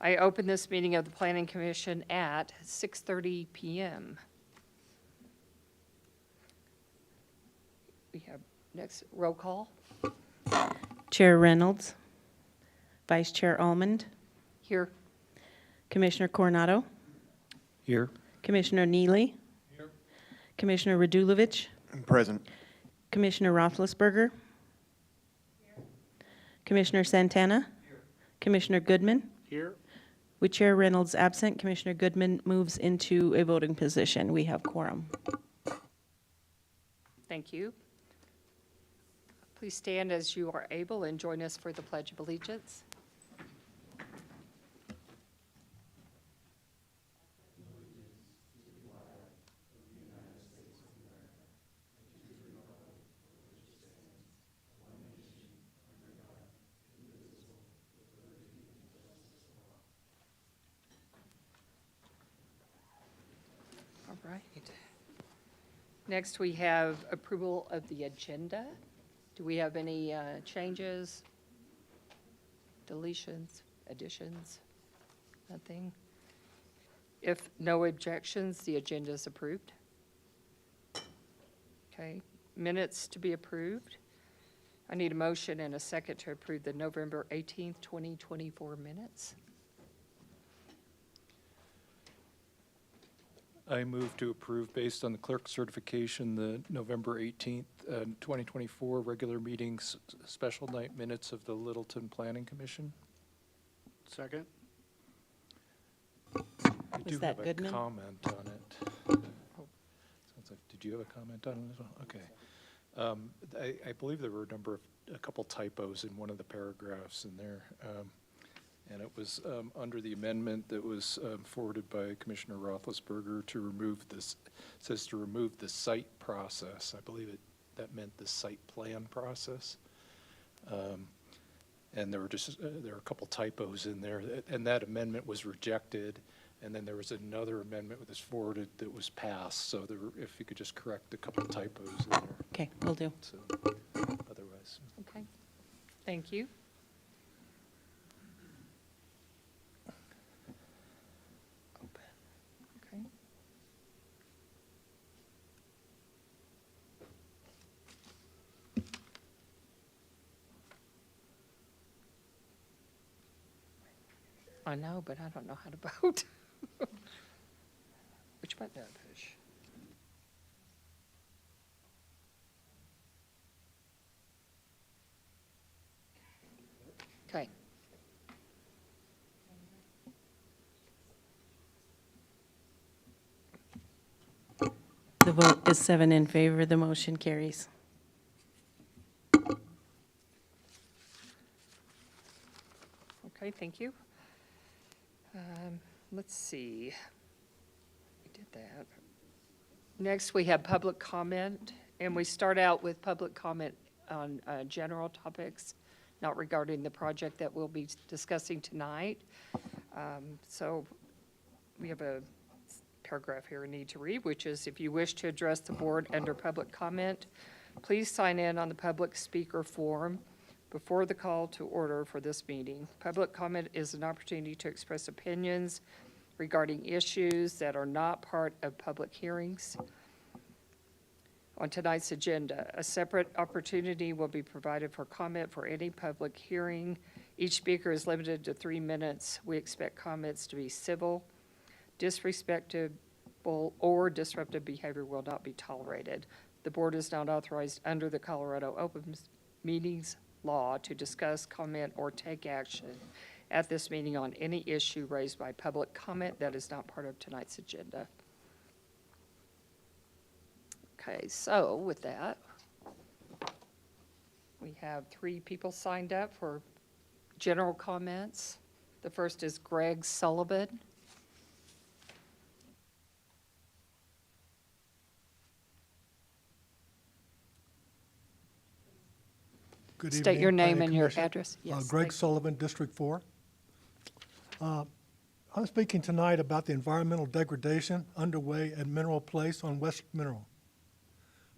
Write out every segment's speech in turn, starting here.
I open this meeting of the Planning Commission at 6:30 PM. We have next roll call. Chair Reynolds, Vice Chair Almond, Here. Commissioner Coronado, Here. Commissioner Neely, Commissioner Radulovich, Present. Commissioner Roethlisberger, Commissioner Santana, Commissioner Goodman. Here. With Chair Reynolds absent, Commissioner Goodman moves into a voting position. We have quorum. Thank you. Please stand as you are able and join us for the Pledge of Allegiance. All right. Next, we have approval of the agenda. Do we have any changes, deletions, additions? Nothing? If no objections, the agenda is approved. Okay, minutes to be approved. I need a motion and a second to approve the November 18th, 2024 minutes. I move to approve, based on the clerk's certification, the November 18th, 2024 regular meetings, special night minutes of the Littleton Planning Commission. Second. I Was do that have a Goodman? comment on it. Sounds like, did you have a comment on it as well? Okay. I believe there were a couple typos in one of the paragraphs in there. And it was under the amendment that was forwarded by Commissioner Roethlisberger to remove this, says to remove the site process. I believe that meant the site plan process. And there were a couple typos in there, and that amendment was rejected. And then there was another amendment that was forwarded that was passed. So if you could just correct a couple typos in there. Okay, will do. So otherwise. Okay, thank you. Okay. I know, but I don't know how to vote. Which button do I push? Okay. The vote is 7 in favor. The motion carries. Okay, thank you. Let's see. We did that. Next, we have public comment, and we start out with public comment on general topics, not regarding the project that we'll be discussing tonight. So we have a paragraph here I need to read, which is, if you wish to address the board under public comment, please sign in on the public speaker form before the call to order for this meeting. Public comment is an opportunity to express opinions regarding issues that are not part of public hearings. On tonight's agenda, a separate opportunity will be provided for comment for any public hearing. Each speaker is limited to 3 minutes. We expect comments to be civil. Disrespectful or disruptive behavior will not be tolerated. The board is not authorized under the Colorado Open Meetings Law to discuss, comment, or take action at this meeting on any issue raised by public comment that is not part of tonight's agenda. Okay, so with that, we have 3 people signed up for general comments. The first is Greg Sullivan. Good State evening, your name Planning and your Commission. address. Yes, Greg thank you. Sullivan, District 4. I'm speaking tonight about the environmental degradation underway at Mineral Place on West Mineral.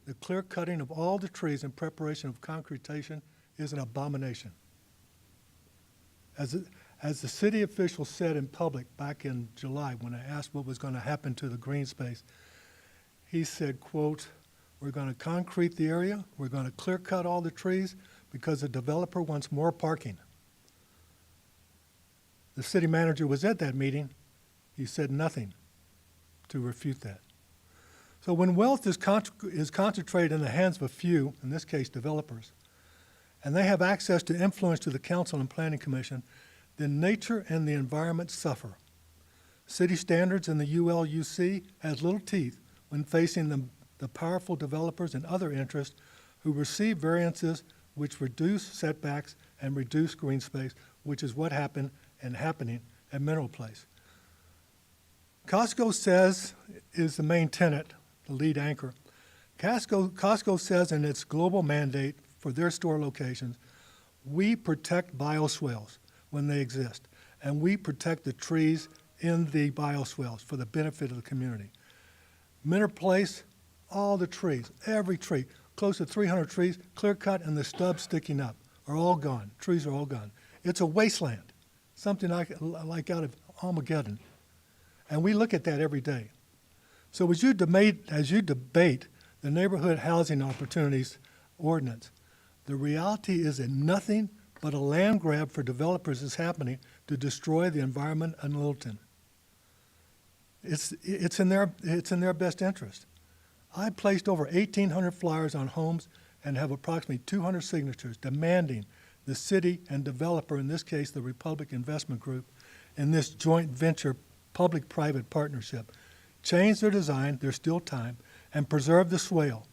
The clear cutting of all the trees in preparation of concretation is an abomination. As the city official said in public back in July when I asked what was going to happen to the green space, he said, quote, "We're going to concrete the area, we're going to clear cut all the trees because the developer wants more parking." The city manager was at that meeting. He said nothing to refute that. So when wealth is concentrated in the hands of a few, in this case developers, and they have access to influence to the council and planning commission, then nature and the environment suffer. City standards and the ULUC has little teeth when facing the powerful developers and other interests who receive variances which reduce setbacks and reduce green space, which is what happened and happening at Mineral Place. Costco says is the main tenant, the lead anchor. Costco says in its global mandate for their store locations, we protect bioswales when they exist, and we protect the trees in the bioswales for the benefit of the community. Mineral Place, all the trees, every tree, close to 300 trees, clear cut and the stubs sticking up are all gone. Trees are all gone. It's a wasteland, something like out of Armageddon. And we look at that every day. So as you debate the neighborhood housing opportunities ordinance, the reality is that nothing but a land grab for developers is happening to destroy the environment in Littleton. It's in their best interest. I placed over 1,800 flyers on homes and have approximately 200 signatures demanding the city and developer, in this case the Republic Investment Group, in this joint venture public-private partnership, change their design, there's still time, and preserve the swale.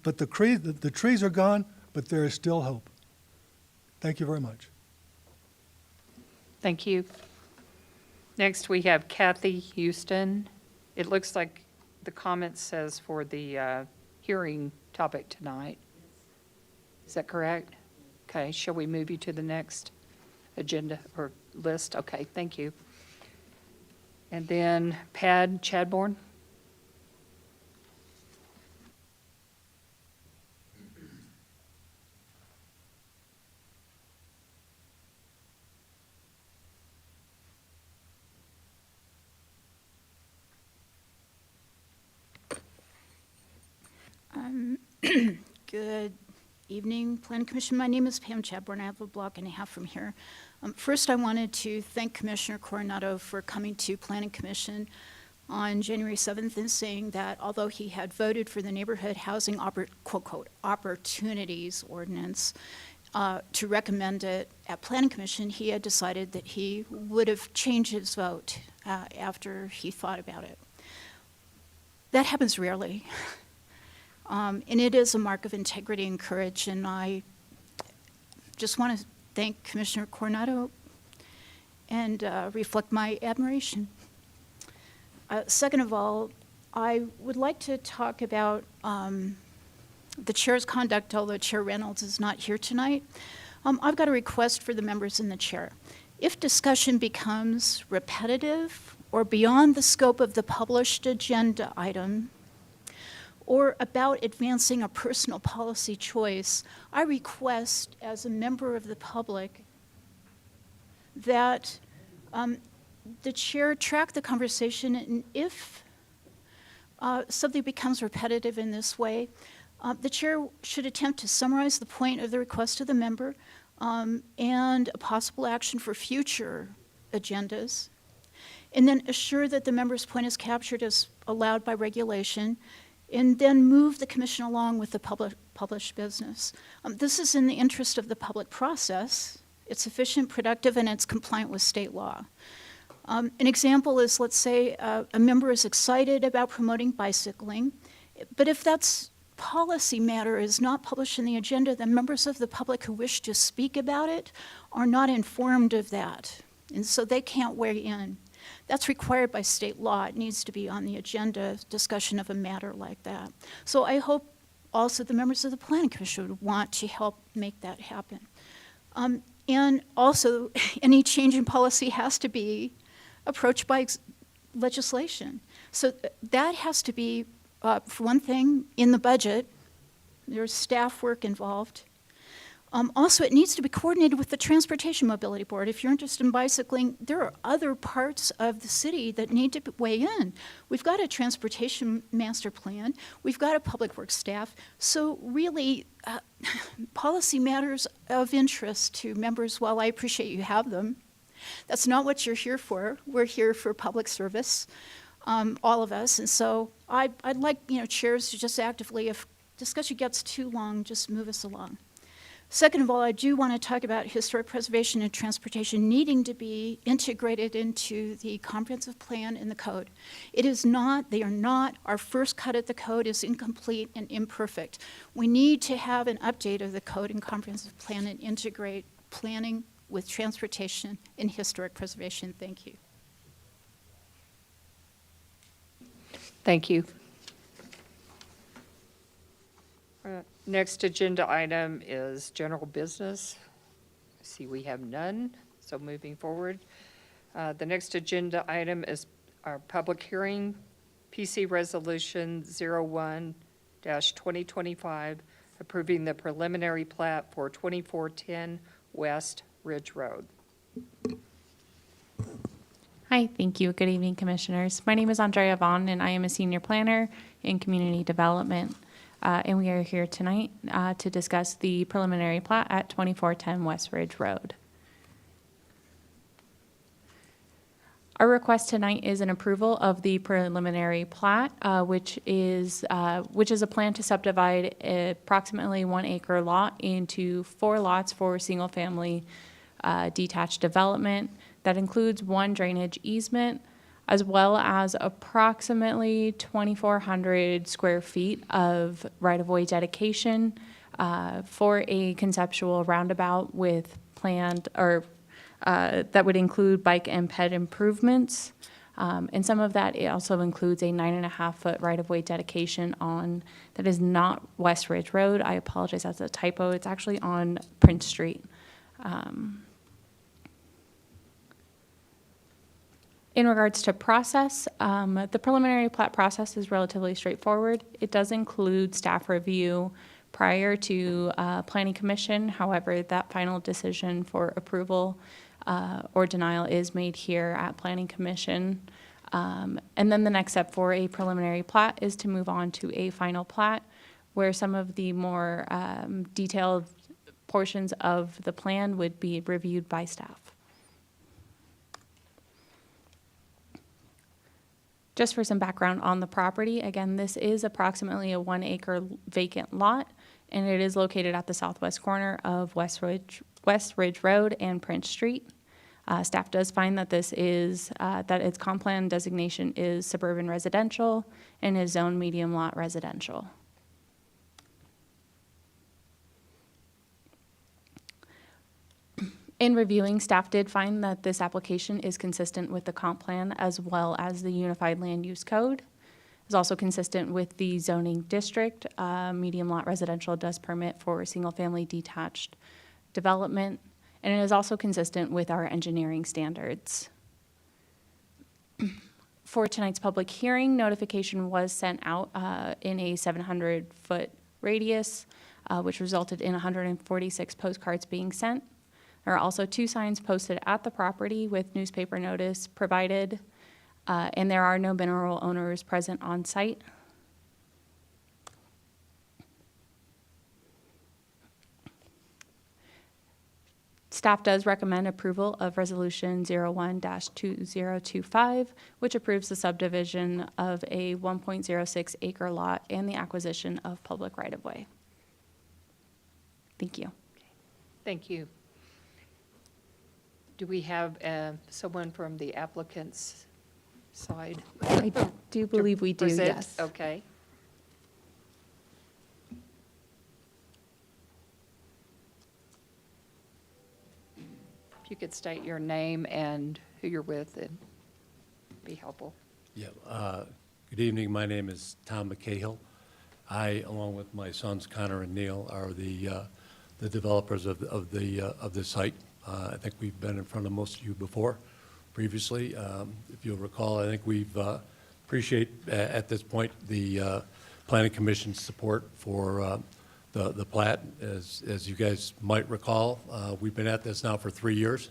But the trees are gone, but there is still hope. Thank you very much. Thank you. Next, we have Kathy Houston. It looks like the comment says for the hearing topic tonight. Is that correct? Okay, shall we move you to the next agenda or list? Okay, thank you. And then Pad Chadbourne. Good evening, Planning Commission. My name is Pam Chadbourne. I have a block and a half from here. First, I wanted to thank Commissioner Coronado for coming to Planning Commission on January 7th and saying that although he had voted for the neighborhood housing quote, quote, opportunities ordinance to recommend it at Planning Commission, he had decided that he would have changed his vote after he thought about it. That happens rarely. And it is a mark of integrity and courage, and I just want to thank Commissioner Coronado and reflect my admiration. Second of all, I would like to talk about the chair's conduct, although Chair Reynolds is not here tonight. I've got a request for the members in the chair. If discussion becomes repetitive or beyond the scope of the published agenda item, or about advancing a personal policy choice, I request as a member of the public that the chair track the conversation, and if something becomes repetitive in this way, the chair should attempt to summarize the point of the request of the member and a possible action for future agendas, and then assure that the member's point is captured as allowed by regulation, and then move the commission along with the published business. This is in the interest of the public process. It's efficient, productive, and it's compliant with state law. An example is, let's say a member is excited about promoting bicycling, but if that's policy matter is not published in the agenda, then members of the public who wish to speak about it are not informed of that, and so they can't weigh in. That's required by state law. It needs to be on the agenda, discussion of a matter like that. So I hope also the members of the Planning Commission would want to help make that happen. And also, any change in policy has to be approached by legislation. So that has to be, for one thing, in the budget. There's staff work involved. Also, it needs to be coordinated with the Transportation Mobility Board. If you're interested in bicycling, there are other parts of the city that need to weigh in. We've got a transportation master plan. We've got a public works staff. So really, policy matters of interest to members. While I appreciate you have them, that's not what you're here for. We're here for public service, all of us. And so I'd like, chairs to just actively, if discussion gets too long, just move us along. Second of all, I do want to talk about historic preservation and transportation needing to be integrated into the comprehensive plan and the code. They are not, our first cut at the code is incomplete and imperfect. We need to have an update of the code and comprehensive plan and integrate planning with transportation and historic preservation. Thank you. Thank you. Next agenda item is general business. I see we have none, so moving forward. The next agenda item is our public hearing, PC Resolution 01-2025, approving the preliminary plat for 2410 West Ridge Road. Hi, thank you. Good evening, Commissioners. My name is Andrea Vaughn, and I am a senior planner in community development. And we are here tonight to discuss the preliminary plat at 2410 West Ridge Road. Our request tonight is an approval of the preliminary plat, which is a plan to subdivide approximately 1 acre lot into 4 lots for single-family detached development. That includes 1 drainage easement, as well as approximately 2,400 square feet of right-of-way dedication for a conceptual roundabout with planned, or that would include bike and ped improvements. And some of that, it also includes a 9.5-foot right-of-way dedication on, that is not West Ridge Road. I apologize, that's a typo. It's actually on Prince Street. In regards to process, the preliminary plat process is relatively straightforward. It does include staff review prior to Planning Commission. However, that final decision for approval or denial is made here at Planning Commission. And then the next step for a preliminary plat is to move on to a final plat, where some of the more detailed portions of the plan would be reviewed by staff. Just for some background on the property, again, this is approximately a 1 acre vacant lot, and it is located at the southwest corner of West Ridge Road and Prince Street. Staff does find that this is, that its comp plan designation is suburban residential and is zone medium lot residential. In reviewing, staff did find that this application is consistent with the comp plan as well as the Unified Land Use Code. It's also consistent with the zoning district. Medium lot residential does permit for single-family detached development, and it is also consistent with our engineering standards. For tonight's public hearing, notification was sent out in a 700-foot radius, which resulted in 146 postcards being sent. There are also 2 signs posted at the property with newspaper notice provided, and there are no mineral owners present on site. Staff does recommend approval of Resolution 01-2025, which approves the subdivision of a 1.06 acre lot and the acquisition of public right-of-way. Thank you. Thank you. Do we have someone from the applicant's side? I do believe we do, Present? yes. Okay. If you could state your name and who you're with, it'd be helpful. Yeah, good evening. My name is Tom McCahill. I, along with my sons Connor and Neil, are the developers of the site. I think we've been in front of most of you before, previously. If you'll recall, I think we've appreciate at this point the Planning Commission's support for the plat. As you guys might recall, we've been at this now for 3 years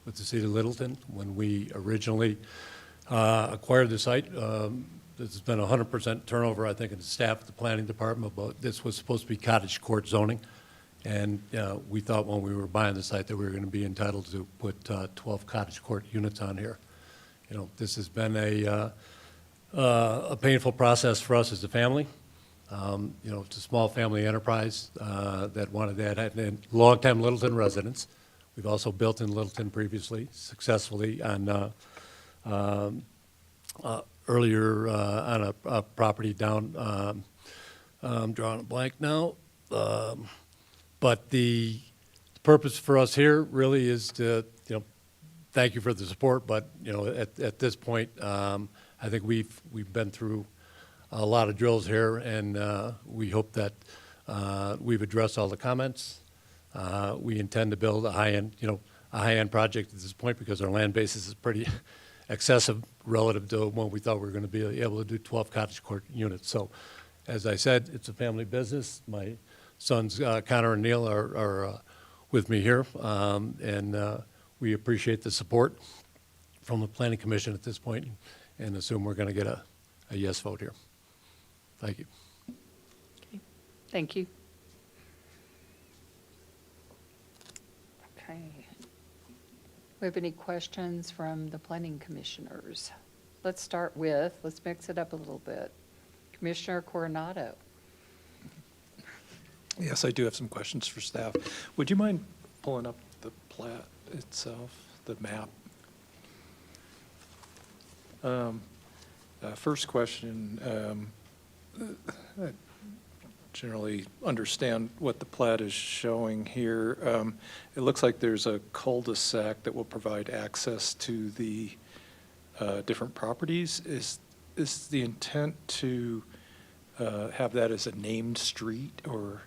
with the city of Littleton. When we originally acquired the site, there's been 100% turnover, I think, in the staff at the planning department, but this was supposed to be cottage court zoning. And we thought when we were buying the site that we were going to be entitled to put 12 cottage court units on here. You know, this has been a painful process for us as a family. You know, it's a small family enterprise that wanted that, and longtime Littleton residents. We've also built in Littleton previously, successfully on earlier on a property down. I'm drawing a blank now. But the purpose for us here really is to, you know, thank you for the support, but, you know, at this point, I think we've been through a lot of drills here, and we hope that we've addressed all the comments. We intend to build a high-end project at this point because our land basis is pretty excessive relative to when we thought we were going to be able to do 12 cottage court units. So, as I said, it's a family business. My sons, Connor and Neil, are with me here, and we appreciate the support from the Planning Commission at this point, and assume we're going to get a yes vote here. Thank you. Thank you. Okay. We have any questions from the planning commissioners? Let's mix it up a little bit. Commissioner Coronado. Yes, I do have some questions for staff. Would you mind pulling up the plat itself, the map? First question, I generally understand what the plat is showing here. It looks like there's a cul-de-sac that will provide access to the different properties. Is the intent to have that as a named street, or?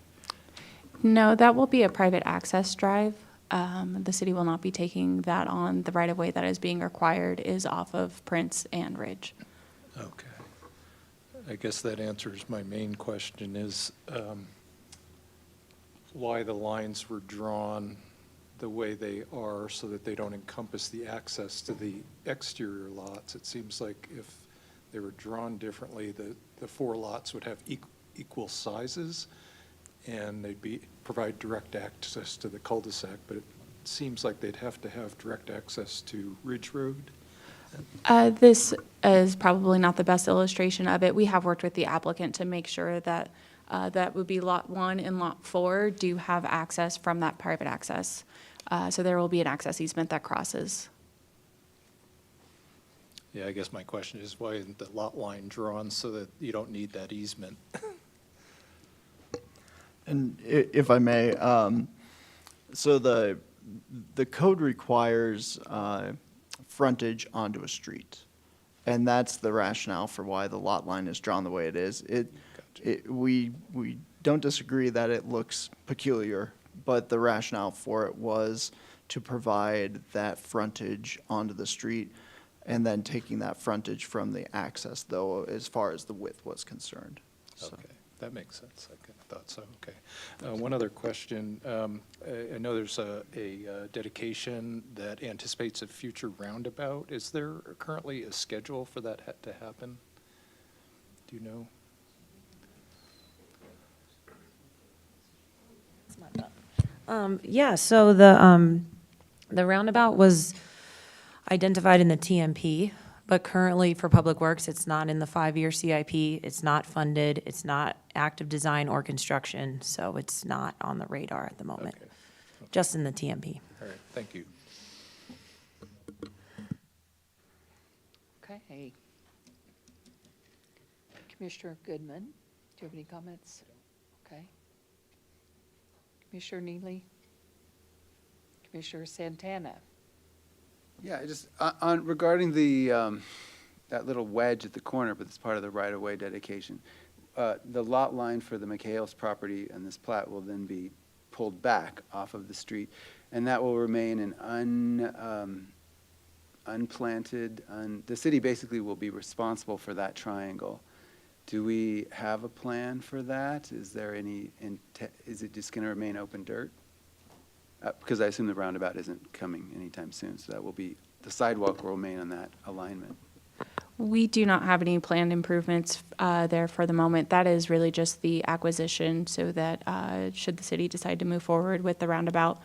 No, that will be a private access drive. The city will not be taking that on. The right-of-way that is being required is off of Prince and Ridge. Okay. I guess that answers my main question is why the lines were drawn the way they are so that they don't encompass the access to the exterior lots. It seems like if they were drawn differently, the 4 lots would have equal sizes and they'd provide direct access to the cul-de-sac, but it seems like they'd have to have direct access to Ridge Road. This is probably not the best illustration of it. We have worked with the applicant to make sure that that would be Lot 1 and Lot 4 do have access from that private access. So there will be an access easement that crosses. Yeah, I guess my question is why isn't the lot line drawn so that you don't need that easement? And if I may, so the code requires frontage onto a street, and that's the rationale for why the lot line is drawn the way it is. We don't disagree that it looks peculiar, but the rationale for it was to provide that frontage onto the street, and then taking that frontage from the access, though, as far as the width was concerned. So. Okay, that makes sense. I thought so. Okay. One other question. I know there's a dedication that anticipates a future roundabout. Is there currently a schedule for that to happen? Do you know? Yeah, so the roundabout was identified in the TMP, but currently for Public Works, it's not in the 5-year CIP. It's not funded. It's not active design or construction, so it's not on the radar at the moment, Okay. just in the TMP. All right, thank you. Okay. Commissioner Goodman, do you have any comments? Okay. Commissioner Neely? Commissioner Santana? Yeah, just on regarding the that little wedge at the corner, but it's part of the right-of-way dedication. The lot line for the McHale's property and this plat will then be pulled back off of the street, and that will remain an unplanted. The city basically will be responsible for that triangle, Do we have a plan for that? Is there any, is it just going to remain open dirt? Because I assume the roundabout isn't coming anytime soon, so that will be, the sidewalk will remain on that alignment. We do not have any planned improvements there for the moment. That is really just the acquisition so that should the city decide to move forward with the roundabout,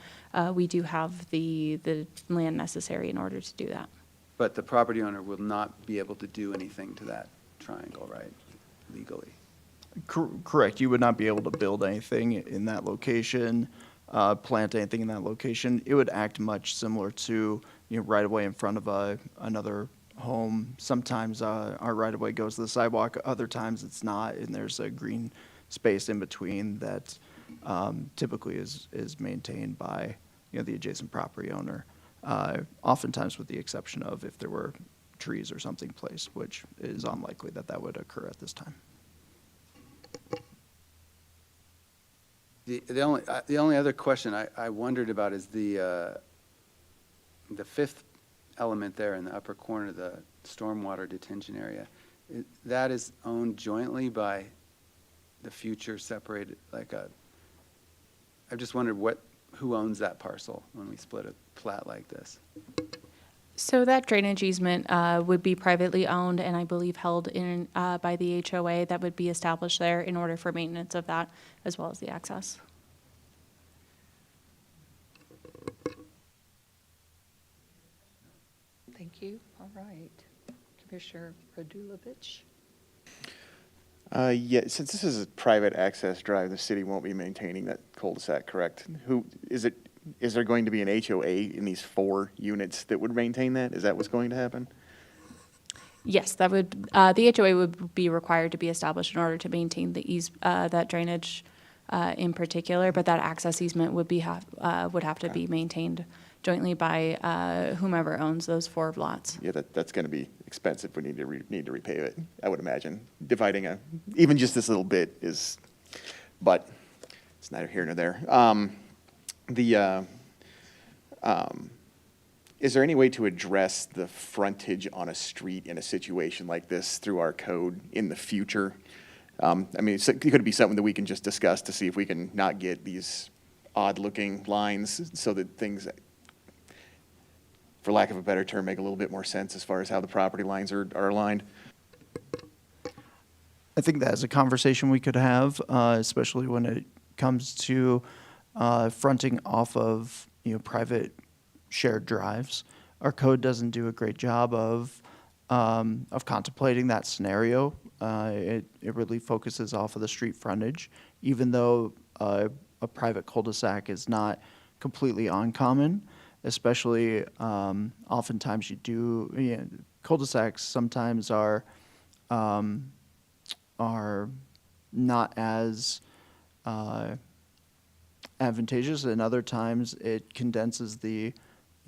we do have the land necessary in order to do that. But the property owner will not be able to do anything to that triangle, right, legally? Correct. You would not be able to build anything in that location, plant anything in that location. It would act much similar to, right away in front of another home. Sometimes our right of way goes to the sidewalk, other times it's not, and there's a green space in between that typically is maintained by the adjacent property owner. Oftentimes with the exception of if there were trees or something placed, which is unlikely that would occur at this time. The only other question I wondered about is the fifth element there in the upper corner, the stormwater detention area. That is owned jointly by the future separated, I just wondered who owns that parcel when we split a plat like this? So that drainage easement would be privately owned and I believe held in by the HOA that would be established there in order for maintenance of that as well as the access. Thank you. All right. Commissioner Radulovich? Yeah, since this is a private access drive, the city won't be maintaining that cul-de-sac, correct? Is there going to be an HOA in these 4 units that would maintain that? Is that what's going to happen? Yes, that would, the HOA would be required to be established in order to maintain that drainage in particular, but that access easement would have to be maintained jointly by whomever owns those 4 lots. Yeah, that's going to be expensive. We need to repave it, I would imagine. Dividing even just this little bit is, but it's neither here nor there. Is there any way to address the frontage on a street in a situation like this through our code in the future? I mean, it could be something that we can just discuss to see if we can not get these odd-looking lines so that things, for lack of a better term, make a little bit more sense as far as how the property lines are aligned. I think that is a conversation we could have, especially when it comes to fronting off of private shared drives. Our code doesn't do a great job of contemplating that scenario. It really focuses off of the street frontage, even though a private cul-de-sac is not completely uncommon. Especially, oftentimes you do, cul-de-sacs sometimes are not as advantageous, and other times it condenses the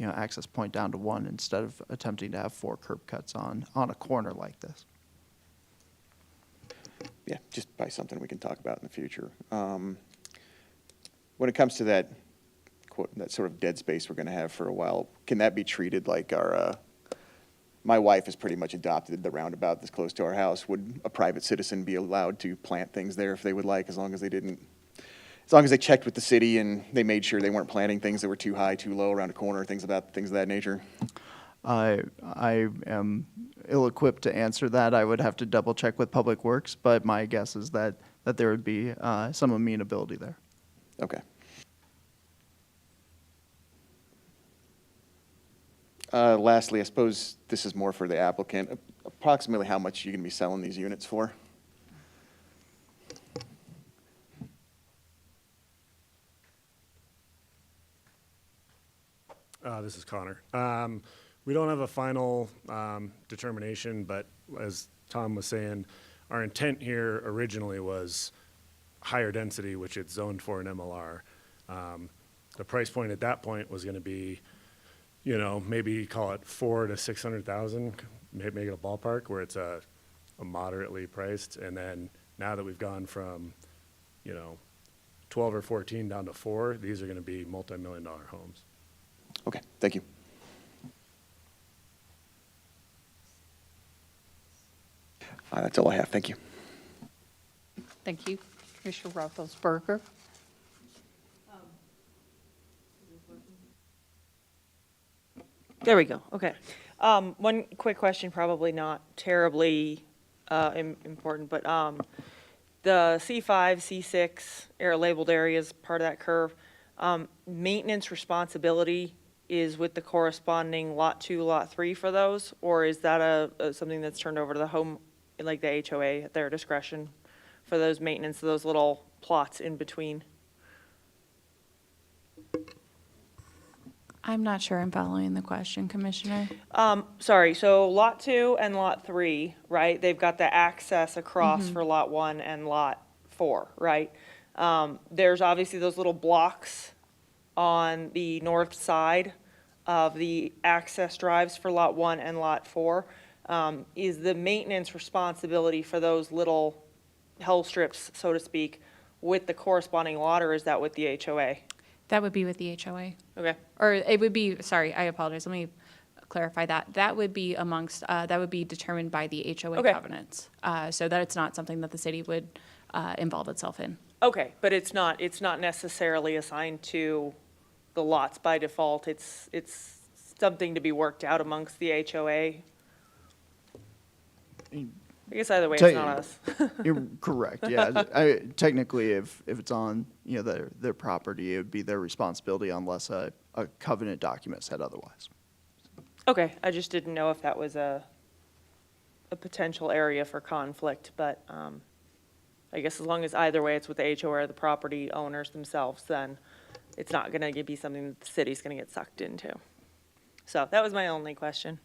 access point down to 1 instead of attempting to have 4 curb cuts on a corner like this. Yeah, just by something we can talk about in the future. When it comes to that sort of dead space we're going to have for a while, can that be treated like my wife has pretty much adopted the roundabout that's close to our house. Would a private citizen be allowed to plant things there if they would like, as long as they checked with the city and they made sure they weren't planting things that were too high, too low around a corner, things of that nature? I am ill-equipped to answer that. I would have to double-check with Public Works, but my guess is that there would be some amenability there. Okay. Lastly, I suppose this is more for the applicant. Approximately how much are you going to be selling these units for? This is Connor. We don't have a final determination, but as Tom was saying, our intent here originally was higher density, which it's zoned for an MLR. The price point at that point was going to be, maybe call it 400,000 to 600,000, make it a ballpark where it's a moderately priced. And then now that we've gone from, 12 or 14 down to 4, these are going to be multi-million-dollar homes. Okay, thank you. That's all I have. Thank you. Thank you. Commissioner Roethlisberger? There we go, okay. One quick question, probably not terribly important, but the C5, C6 air labeled areas, part of that curve, maintenance responsibility is with the corresponding Lot 2, Lot 3 for those? Or is that something that's turned over to the home, like the HOA at their discretion for those maintenance, those little plots in between? I'm not sure I'm following the question, Commissioner. Sorry, so Lot 2 and Lot 3, right? They've got the access across for Lot 1 and Lot 4, right? There's obviously those little blocks on the north side of the access drives for Lot 1 and Lot 4. Is the maintenance responsibility for those little hell strips, so to speak, with the corresponding lot, or is that with the HOA? That would be with the HOA. Okay. Or it would be, sorry, I apologize, let me clarify that. That would be amongst, that would be determined by the HOA Okay. covenants. So that it's not something that the city would involve itself in. Okay, but it's not necessarily assigned to the lots by default. It's something to be worked out amongst the HOA. I guess either way, it's not us. You're correct, yeah. Technically, if it's on, their property, it would be their responsibility unless a covenant document said otherwise. Okay, I just didn't know if that was a potential area for conflict, but I guess as long as either way it's with the HOA or the property owners themselves, then it's not going to be something that the city's going to get sucked into. So that was my only question.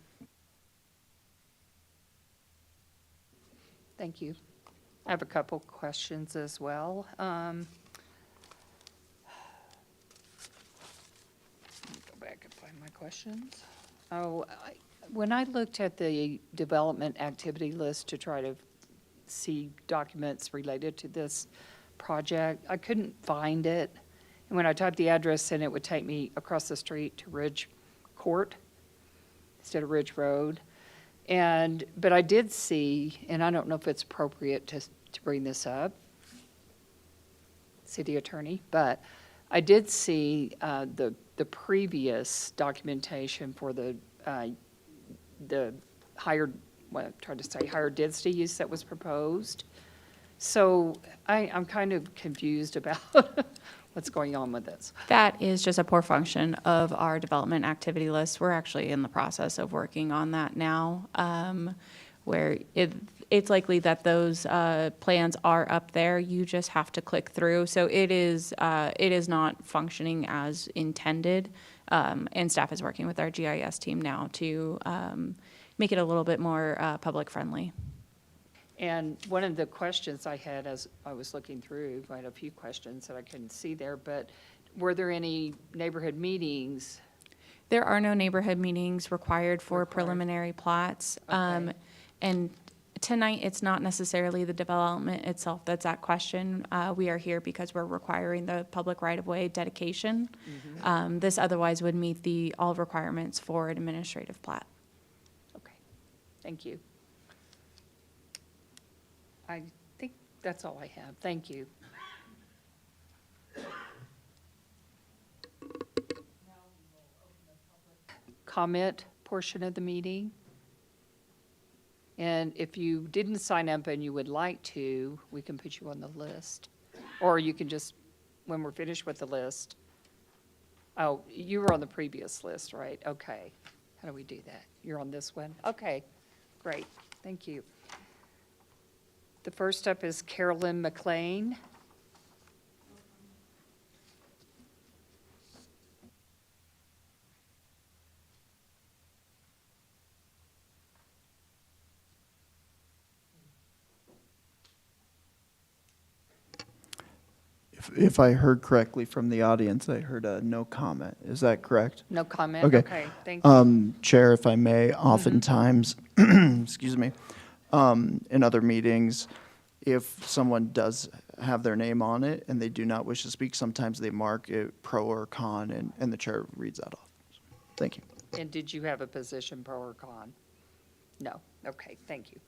Thank you. I have a couple questions as well. Let me go back and find my questions. When I looked at the development activity list to try to see documents related to this project, I couldn't find it. And when I typed the address in, it would take me across the street to Ridge Court instead of Ridge Road. But I did see, and I don't know if it's appropriate to bring this up, city attorney, but I did see the previous documentation for the higher, what I'm trying to say, higher density use that was proposed. So I'm kind of confused about what's going on with this. That is just a poor function of our development activity list. We're actually in the process of working on that now, where it's likely that those plans are up there. You just have to click through. So it is not functioning as intended, and staff is working with our GIS team now to make it a little bit more public friendly. And one of the questions I had as I was looking through, I had a few questions that I couldn't see there, but were there any neighborhood meetings? There are no neighborhood meetings required for Required. preliminary plats. Okay. And tonight, it's not necessarily the development itself that's at question. We are here because we're requiring the public right-of-way dedication. This otherwise would meet all requirements for an administrative plat. Okay, thank you. I think that's all I have. Thank you. Comment portion of the meeting. And if you didn't sign up and you would like to, we can put you on the list. Or you can just, when we're finished with the list, oh, you were on the previous list, right? Okay. How do we do that? You're on this one? Okay, great. Thank you. The first up is Carolyn McLean. If I heard correctly from the audience, I heard a no comment. Is that correct? No comment? Okay. Okay, thank you. Chair, if I may, oftentimes, excuse me, in other meetings, if someone does have their name on it and they do not wish to speak, sometimes they mark it pro or con, and the chair reads that off. Thank you. And did you have a position, pro or con? No. Okay, thank you.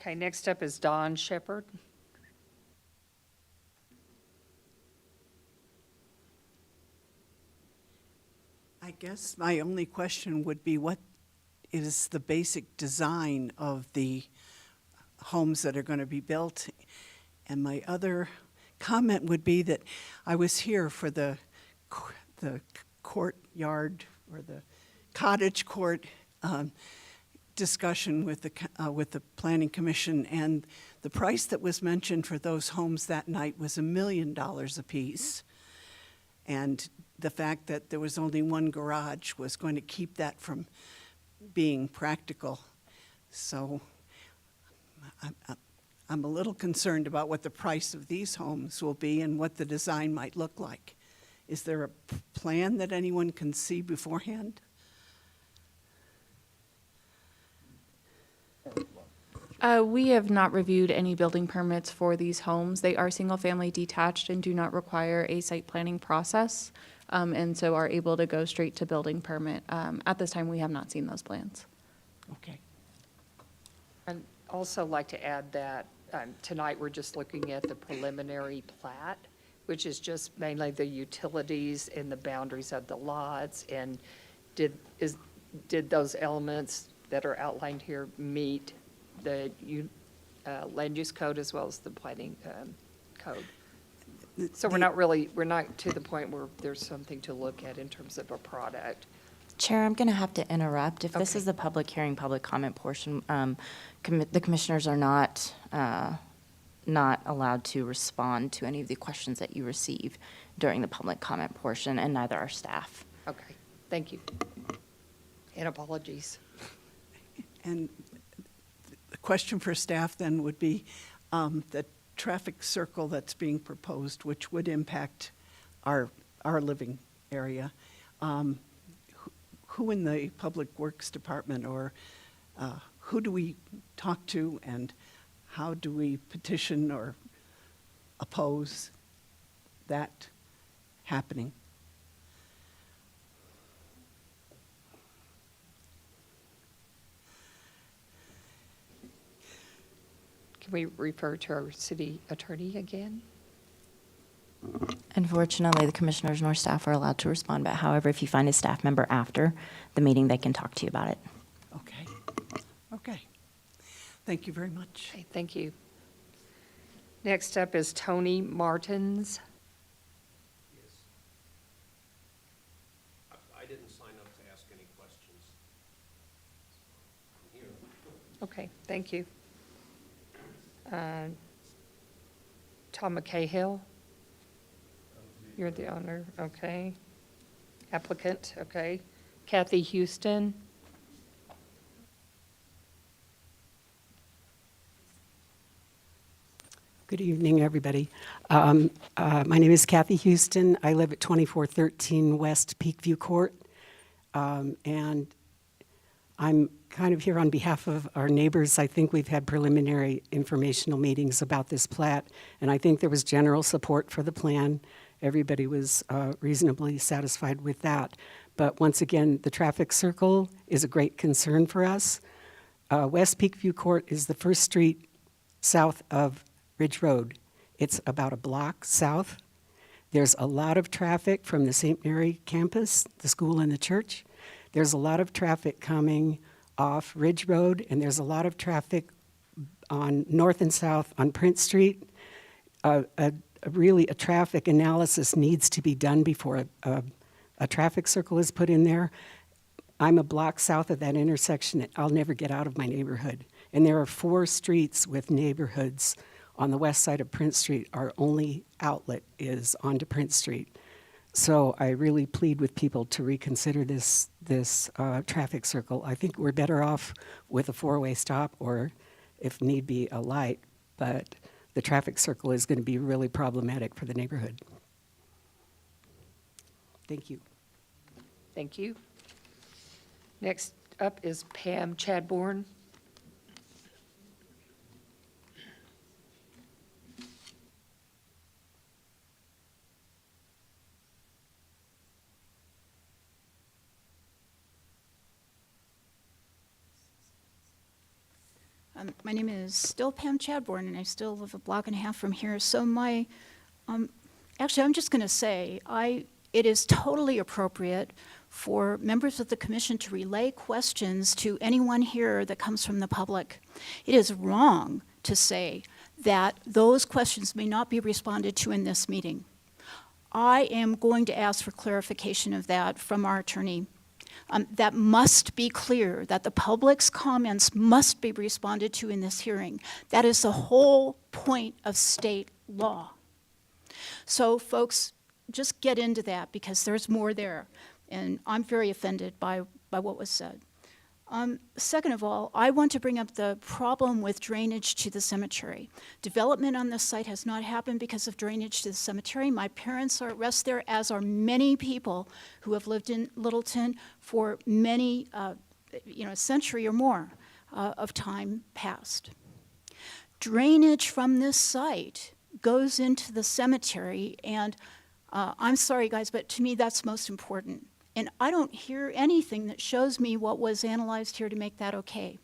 Okay, next up is Don Shepherd. I guess my only question would be, what is the basic design of the homes that are going to be built? And my other comment would be that I was here for the courtyard or the cottage court discussion with the Planning Commission, and the price that was mentioned for those homes that night was $1 million apiece. And the fact that there was only one garage was going to keep that from being practical. So I'm a little concerned about what the price of these homes will be and what the design might look like. Is there a plan that anyone can see beforehand? We have not reviewed any building permits for these homes. They are single-family detached and do not require a site planning process, and so are able to go straight to building permit. At this time, we have not seen those plans. Okay. I'd also like to add that tonight, we're just looking at the preliminary plat, which is just mainly the utilities and the boundaries of the lots. And did those elements that are outlined here meet the land use code as well as the planning code? So we're not to the point where there's something to look at in terms of a product. Chair, I'm going to have to interrupt. If this Okay. is the public hearing, public comment portion, the commissioners are not allowed to respond to any of the questions that you receive during the public comment portion, and neither are staff. Okay, thank you. And apologies. And the question for staff then would be, the traffic circle that's being proposed, which would impact our living area. Who in the Public Works Department, or who do we talk to, and how do we petition or oppose that happening? Can we refer to our city attorney again? Unfortunately, the commissioners nor staff are allowed to respond, but however, if you find a staff member after the meeting, they can talk to you about it. Okay. Okay. Thank you very much. Okay, thank you. Next up is Tony Martins. I didn't sign up to ask any questions. I'm here. Okay, thank you. Tom McCahill? You're the owner, okay. Applicant, okay. Kathy Houston? Good evening, everybody. My name is Kathy Houston. I live at 2413 West Peakview Court. And I'm kind of here on behalf of our neighbors. I think we've had preliminary informational meetings about this plat, and I think there was general support for the plan. Everybody was reasonably satisfied with that. But once again, the traffic circle is a great concern for us. West Peakview Court is the first street south of Ridge Road. It's about a block south. There's a lot of traffic from the St. Mary campus, the school and the church. There's a lot of traffic coming off Ridge Road, and there's a lot of traffic on north and south on Prince Street. Really, a traffic analysis needs to be done before a traffic circle is put in there. I'm a block south of that intersection. I'll never get out of my neighborhood. And there are 4 streets with neighborhoods on the west side of Prince Street. Our only outlet is onto Prince Street. So I really plead with people to reconsider this traffic circle. I think we're better off with a 4-way stop, or if need be, a light. But the traffic circle is going to be really problematic for the neighborhood. Thank you. Thank you. Next up is Pam Chadbourne. My name is still Pam Chadbourne, and I still live a block and a half from here. So actually, I'm just going to say, it is totally appropriate for members of the commission to relay questions to anyone here that comes from the public. It is wrong to say that those questions may not be responded to in this meeting. I am going to ask for clarification of that from our attorney. That must be clear, that the public's comments must be responded to in this hearing. That is the whole point of state law. So folks, just get into that because there's more there. And I'm very offended by what was said. Second of all, I want to bring up the problem with drainage to the cemetery. Development on this site has not happened because of drainage to the cemetery. My parents are at rest there, as are many people who have lived in Littleton for many, a century or more of time past. Drainage from this site goes into the cemetery, and I'm sorry, guys, but to me that's most important. And I don't hear anything that shows me what was analyzed here to make that okay.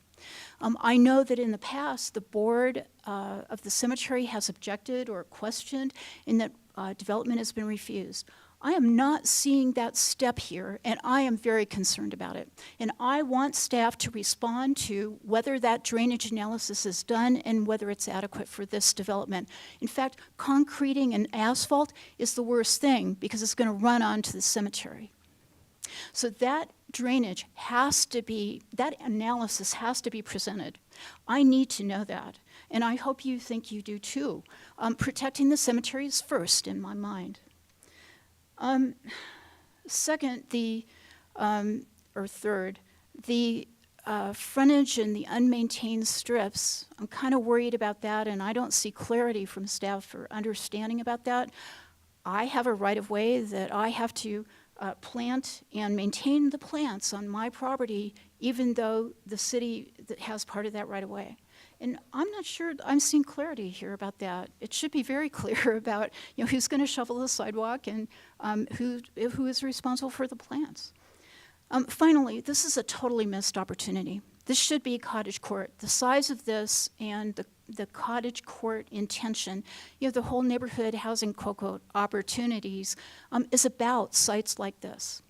I know that in the past, the board of the cemetery has objected or questioned in that development has been refused. I am not seeing that step here, and I am very concerned about it. And I want staff to respond to whether that drainage analysis is done and whether it's adequate for this development. In fact, concreting and asphalt is the worst thing because it's going to run onto the cemetery. So that drainage has to be, that analysis has to be presented. I need to know that, and I hope you think you do too. Protecting the cemetery is first in my mind. Second, third, the frontage and the unmaintained strips, I'm kind of worried about that, and I don't see clarity from staff or understanding about that. I have a right-of-way that I have to plant and maintain the plants on my property, even though the city that has part of that right-of-way. And I'm not sure I'm seeing clarity here about that. It should be very clear about who's going to shovel the sidewalk and who is responsible for the plants. Finally, this is a totally missed opportunity. This should be cottage court. The size of this and the cottage court intention, the whole neighborhood housing quote opportunities is about sites like this.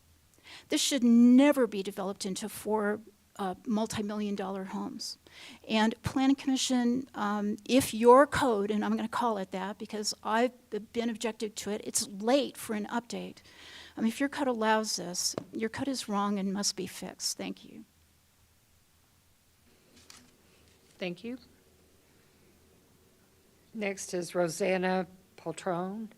This should never be developed into 4 multi-million-dollar homes. And Planning Commission, if your code, and I'm going to call it that because I've been objected to it, it's late for an update. If your code allows this, your code is wrong and must be fixed. Thank you. Thank you. Next is Rosanna Poltrone.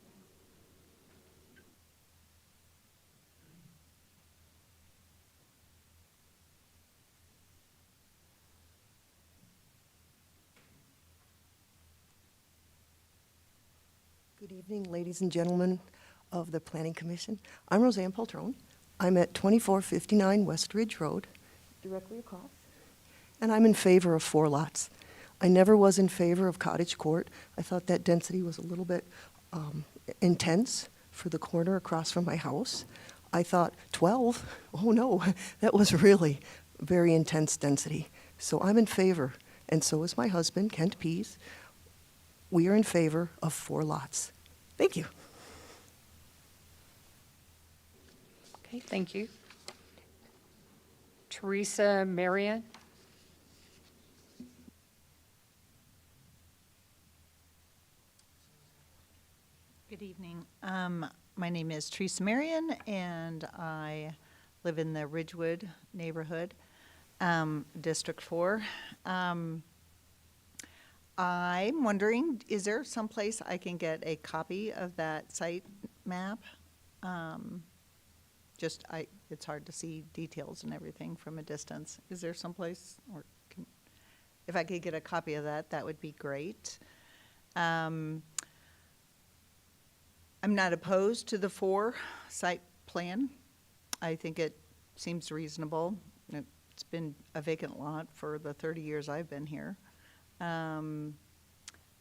Good evening, ladies and gentlemen of the Planning Commission. I'm Roseanne Poltrone. I'm at 2459 West Ridge Road, directly across. And I'm in favor of 4 lots. I never was in favor of cottage court. I thought that density was a little bit intense for the corner across from my house. I thought 12, oh no, that was really very intense density. So I'm in favor, and so is my husband, Kent Pease. We are in favor of 4 lots. Thank you. Okay, thank you. Teresa Marion. Good evening. My name is Teresa Marion, and I live in the Ridgewood neighborhood, District 4. I'm wondering, is there someplace I can get a copy of that site map? It's hard to see details and everything from a distance. Is there someplace, or if I could get a copy of that, that would be great. I'm not opposed to the 4 site plan. I think it seems reasonable. It's been a vacant lot for the 30 years I've been here. I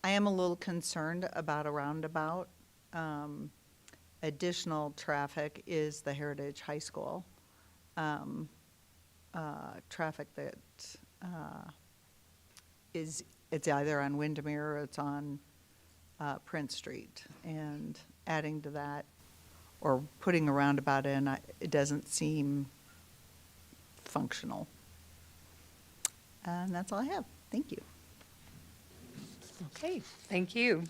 am a little concerned about a roundabout. Additional traffic is the Heritage High School. Traffic that it's either on Windermere or it's on Prince Street. And adding to that, or putting a roundabout in, it doesn't seem functional. And that's all I have. Thank you. Okay, thank you.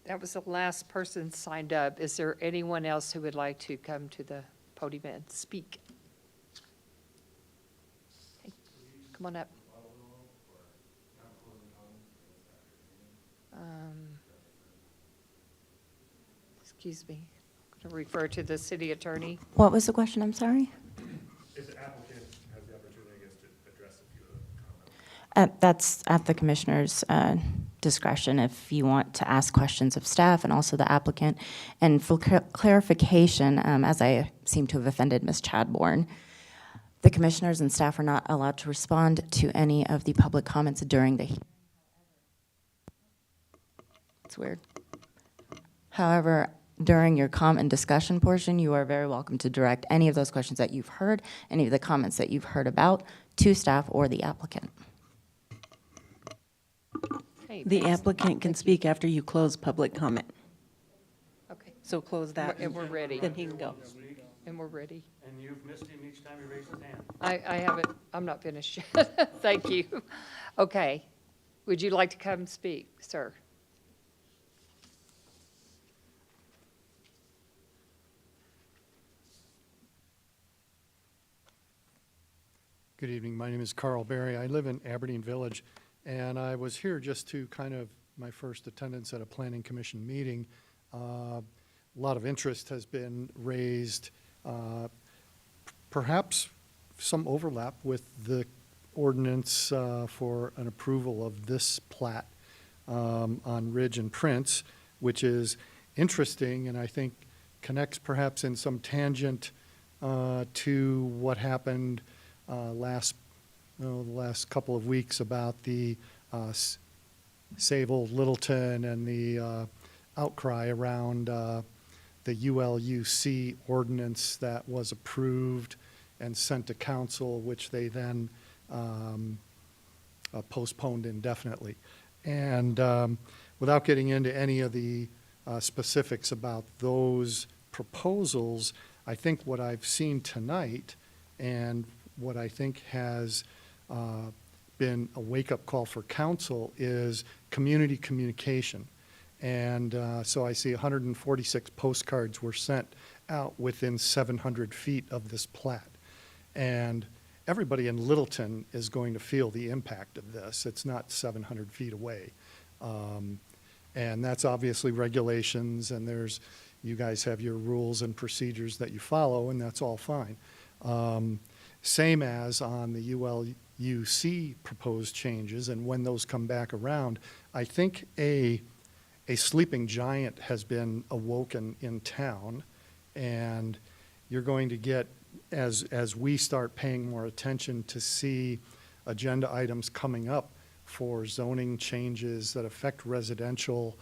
That was the last person signed up. Is there anyone else who would like to come to the podium and speak? Hey, come on up. Excuse me. I'm going to refer to the city attorney. What was the question? I'm sorry. If the applicant has the opportunity, I guess, to address a few of the comments. That's at the commissioner's discretion if you want to ask questions of staff and also the applicant. And for clarification, as I seem to have offended Ms. Chadbourne, the commissioners and staff are not allowed to respond to any of the public comments during the hearing. It's weird. However, during your comment discussion portion, you are very welcome to direct any of those questions that you've heard, any of the comments that you've heard about, to staff or the applicant. Hey, The thanks. applicant can speak after you close public comment. Okay, So close that. and we're ready. Then he can go. And we're ready. And you've missed him each time he raises his hand. I haven't, I'm not finished yet. Thank you. Okay. Would you like to come speak, sir? Good evening. My name is Carl Berry. I live in Aberdeen Village, and I was here just to kind of my first attendance at a planning commission meeting. A lot of interest has been raised, perhaps some overlap with the ordinance for an approval of this plat on Ridge and Prince, which is interesting and I think connects perhaps in some tangent to what happened the last couple of weeks about the Save Old Littleton and the outcry around the ULUC ordinance that was approved and sent to council, which they then postponed indefinitely. And without getting into any of the specifics about those proposals, I think what I've seen tonight and what I think has been a wake-up call for council is community communication. And so I see 146 postcards were sent out within 700 feet of this plat. And everybody in Littleton is going to feel the impact of this. It's not 700 feet away. And that's obviously regulations, and you guys have your rules and procedures that you follow, and that's all fine. Same as on the ULUC proposed changes, and when those come back around, I think a sleeping giant has been awoken in town, and you're going to get, as we start paying more attention to see agenda items coming up for zoning changes that affect residential,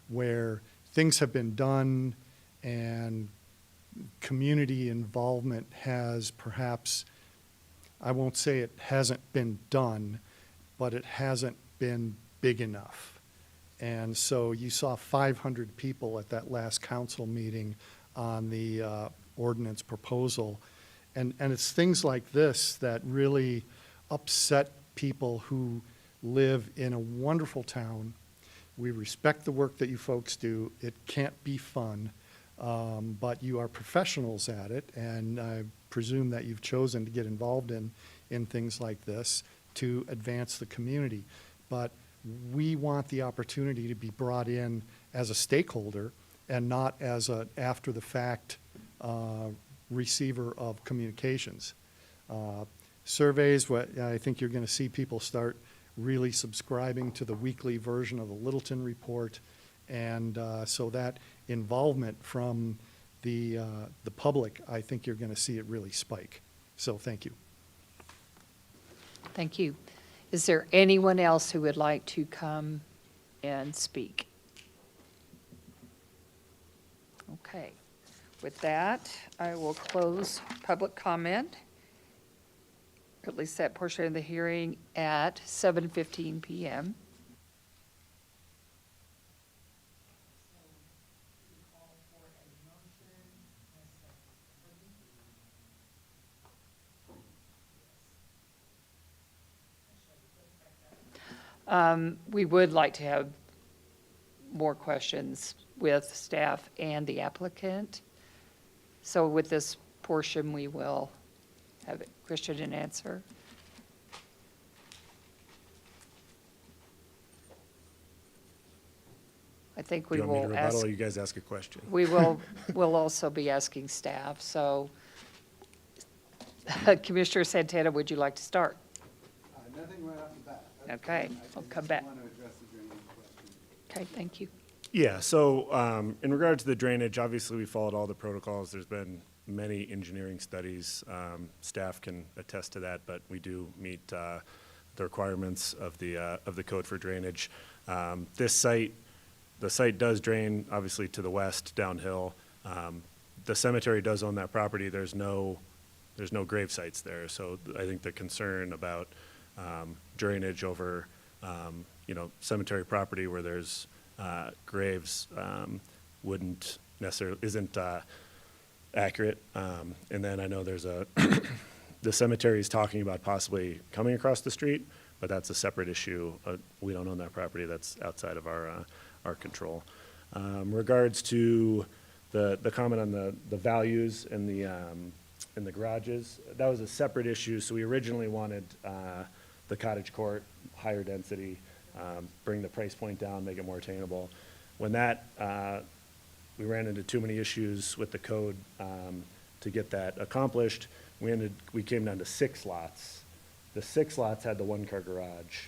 where things have been done and community involvement has perhaps, I won't say it hasn't been done, but it hasn't been big enough. And so you saw 500 people at that last council meeting on the ordinance proposal. And it's things like this that really upset people who live in a wonderful town. We respect the work that you folks do. It can't be fun. But you are professionals at it, and I presume that you've chosen to get involved in things like this to advance the community. But we want the opportunity to be brought in as a stakeholder and not as an after-the-fact receiver of communications. Surveys, I think you're going to see people start really subscribing to the weekly version of the Littleton Report, and so that involvement from the public, I think you're going to see it really spike. So thank you. Thank you. Is there anyone else who would like to come and speak? Okay. With that, I will close public comment, or at least that portion of the hearing, at 7:15 PM. We would like to have more questions with staff and the applicant. So with this portion, we will have Christian an answer. I think Do we you want me to will rebuttal, ask, or you guys ask a question? we will, we'll also be asking staff, so Commissioner Santana, would you like to start? Nothing right off the bat. Okay, I'll come back. Okay, thank you. Yeah, so in regard to the drainage, obviously we followed all the protocols. There's been many engineering studies. Staff can attest to that, but we do meet the requirements of the code for drainage. This site, the site does drain obviously to the west downhill. The cemetery does own that property. There's no grave sites there. So I think the concern about drainage over cemetery property where there's graves wouldn't necessarily, isn't accurate. And then I know there's the cemetery is talking about possibly coming across the street, but that's a separate issue. We don't own that property. That's outside of our control. Regards to the comment on the values and the garages, that was a separate issue. So we originally wanted the cottage court, higher density, bring the price point down, make it more attainable. When that, we ran into too many issues with the code to get that accomplished. We came down to 6 lots. The 6 lots had the 1-car garage,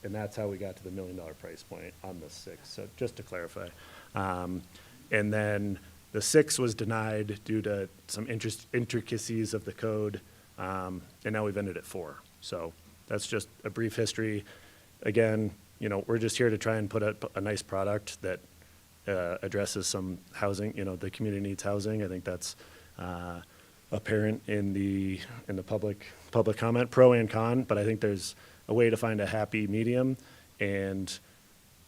and that's how we got to the $1 million price point on the 6. So just to clarify. And then the 6 was denied due to some intricacies of the code, and now we've ended at 4. So that's just a brief history. Again, we're just here to try and put up a nice product that addresses some housing. The community needs housing. I think that's apparent in the public comment, pro and con. But I think there's a way to find a happy medium, and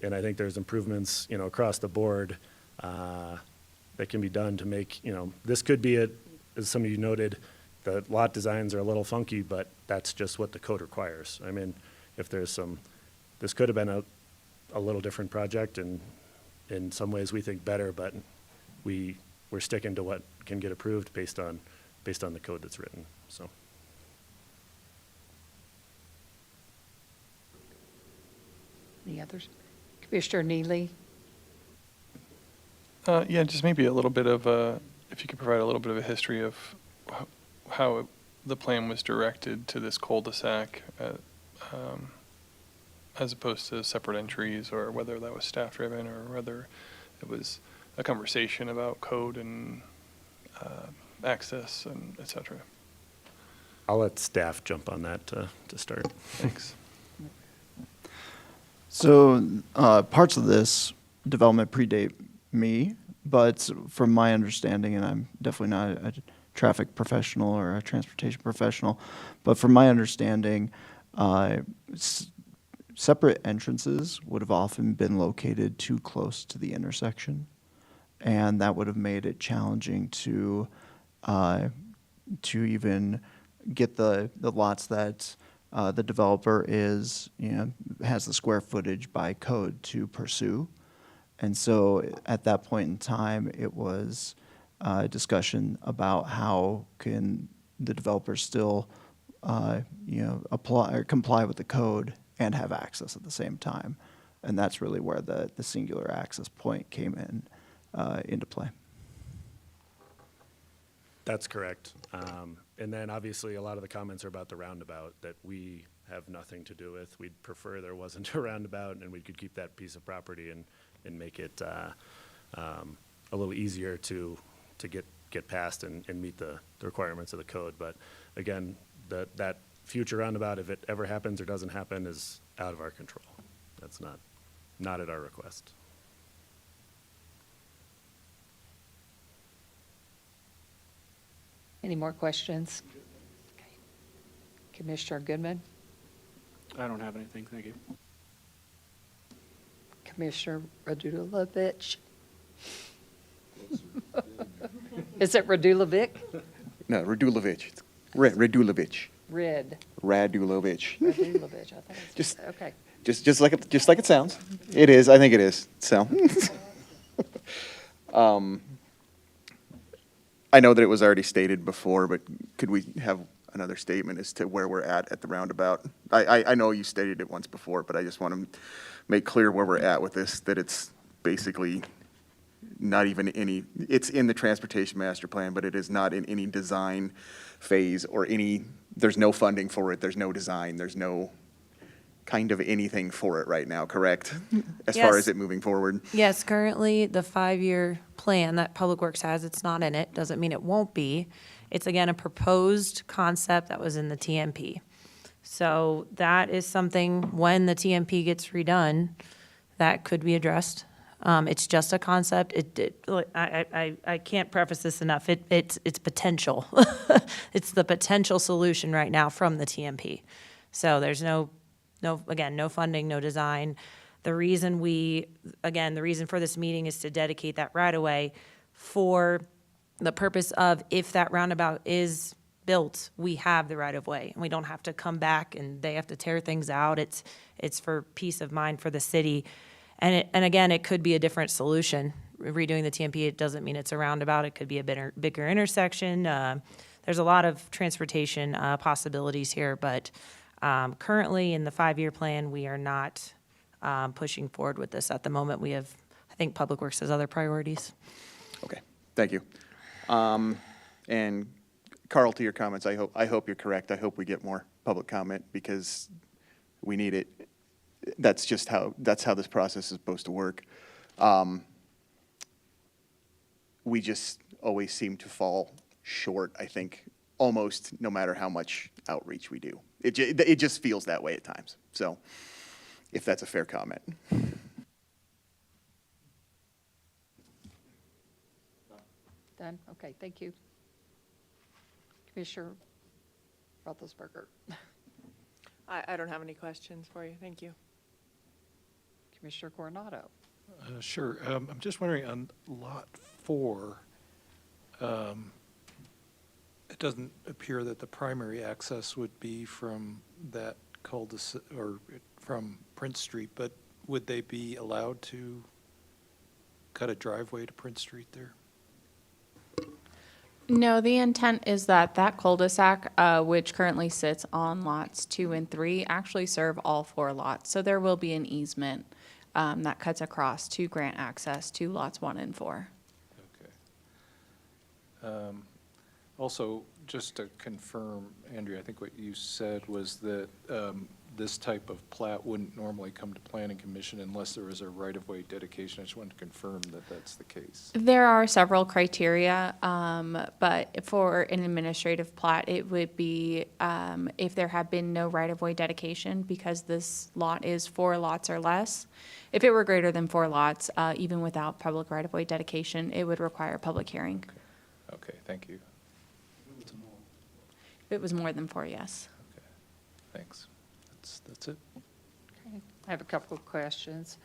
I think there's improvements across the board that can be done to make this could be as some of you noted, the lot designs are a little funky, but that's just what the code requires. I mean, if there's this could have been a little different project, and in some ways we think better, but we're sticking to what can get approved based on the code that's written. So. Any others? Commissioner Neely? Yeah, just maybe a little bit of if you could provide a little bit of a history of how the plan was directed to this cul-de-sac, as opposed to separate entries, or whether that was staff-driven, or whether it was a conversation about code and access and et cetera. I'll let staff jump on that to start. Thanks. So parts of this development predate me, but from my understanding, and I'm definitely not a traffic professional or a transportation professional, but from my understanding, separate entrances would have often been located too close to the intersection, and that would have made it challenging to even get the lots that the developer has the square footage by code to pursue. And so at that point in time, it was a discussion about how can the developer still apply or comply with the code and have access at the same time. And that's really where the singular access point came into play. That's correct. And then obviously a lot of the comments are about the roundabout that we have nothing to do with. We'd prefer there wasn't a roundabout, and we could keep that piece of property and make it a little easier to get past and meet the requirements of the code. But again, that future roundabout, if it ever happens or doesn't happen, is out of our control. That's not at our request. Any more questions? Okay. Commissioner Goodman? I don't have anything, thank you. Commissioner Radulovic? Is it Radulovic? No, Radulovic. Radulovic. Red. Radulovic. Radulovic, I thought it was, Just okay. Just like it sounds. It is, I think it is, so. I know that it was already stated before, but could we have another statement as to where we're at the roundabout? I know you stated it once before, but I just want to make clear where we're at with this, that it's basically not even it's in the transportation master plan, but it is not in any design phase or there's no funding for it, there's no design, there's no kind of anything for it right now, correct? As far Yes. as it moving forward? Yes, currently, the 5-year plan that Public Works has, it's not in it, doesn't mean it won't be. It's again a proposed concept that was in the TMP. So that is something, when the TMP gets redone, that could be addressed. It's just a concept. I can't preface this enough. It's potential. It's the potential solution right now from the TMP. So there's no funding, no design. The reason for this meeting is to dedicate that right away for the purpose of, if that roundabout is built, we have the right of way, and we don't have to come back and they have to tear things out. It's for peace of mind for the city. And again, it could be a different solution. Redoing the TMP, it doesn't mean it's a roundabout. It could be a bigger intersection. There's a lot of transportation possibilities here, but currently in the 5-year plan, we are not pushing forward with this at the moment. I think Public Works has other priorities. Okay, thank you. And Carl, to your comments, I hope you're correct. I hope we get more public comment because we need it. That's how this process is supposed to work. We just always seem to fall short, I think, almost no matter how much outreach we do. It just feels that way at times. So if that's a fair comment. Done? Okay, thank you. Commissioner Roethlisberger. I don't have any questions for you. Thank you. Commissioner Coronado. Sure. I'm just wondering, on Lot 4, it doesn't appear that the primary access would be from that cul-de-sac, or from Prince Street, but would they be allowed to cut a driveway to Prince Street there? No, the intent is that cul-de-sac, which currently sits on lots 2 and 3, actually serve all 4 lots. So there will be an easement that cuts across to grant access to lots 1 and 4. Okay. Also, just to confirm, Andrea, I think what you said was that this type of plat wouldn't normally come to Planning Commission unless there was a right-of-way dedication. I just wanted to confirm that that's the case. There are several criteria, but for an administrative plat, it would be if there had been no right-of-way dedication, because this lot is 4 lots or less. If it were greater than 4 lots, even without public right-of-way dedication, it would require a public hearing. Okay, thank you. If it was more than 4, yes. Okay, thanks. That's it. Okay. I have a couple of questions.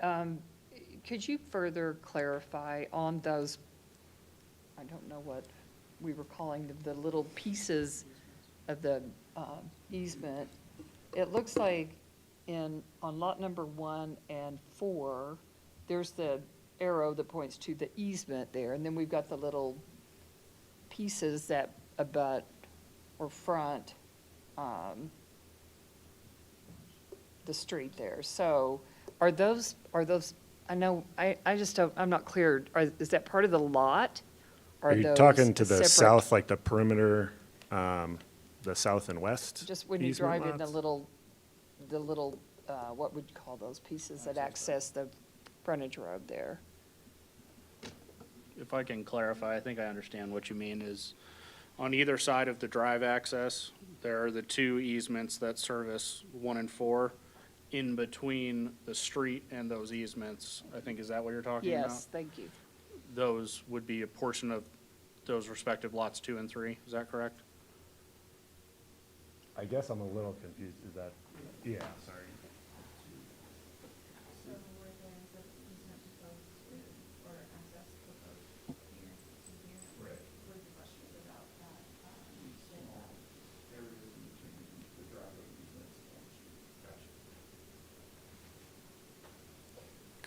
Could you further clarify on those, I don't know what we were calling the little pieces of the easement? It looks like on lot number 1 and 4, there's the arrow that points to the easement there, and then we've got the little pieces that abut or front the street there. So are those, I know, I just don't, I'm not clear. Is that part of the lot? Are you those talking to the separate? south, like the perimeter, the south and west? Just when you easement drive in lots? the little, what would you call those pieces that access the frontage road there? If I can clarify, I think I understand what you mean is, on either side of the drive access, there are the 2 easements that service 1 and 4. In between the street and those easements, I think, is that what you're talking about? Yes, thank you. Those would be a portion of those respective lots 2 and 3, is that correct? I guess I'm a little confused. Is that, yeah, sorry.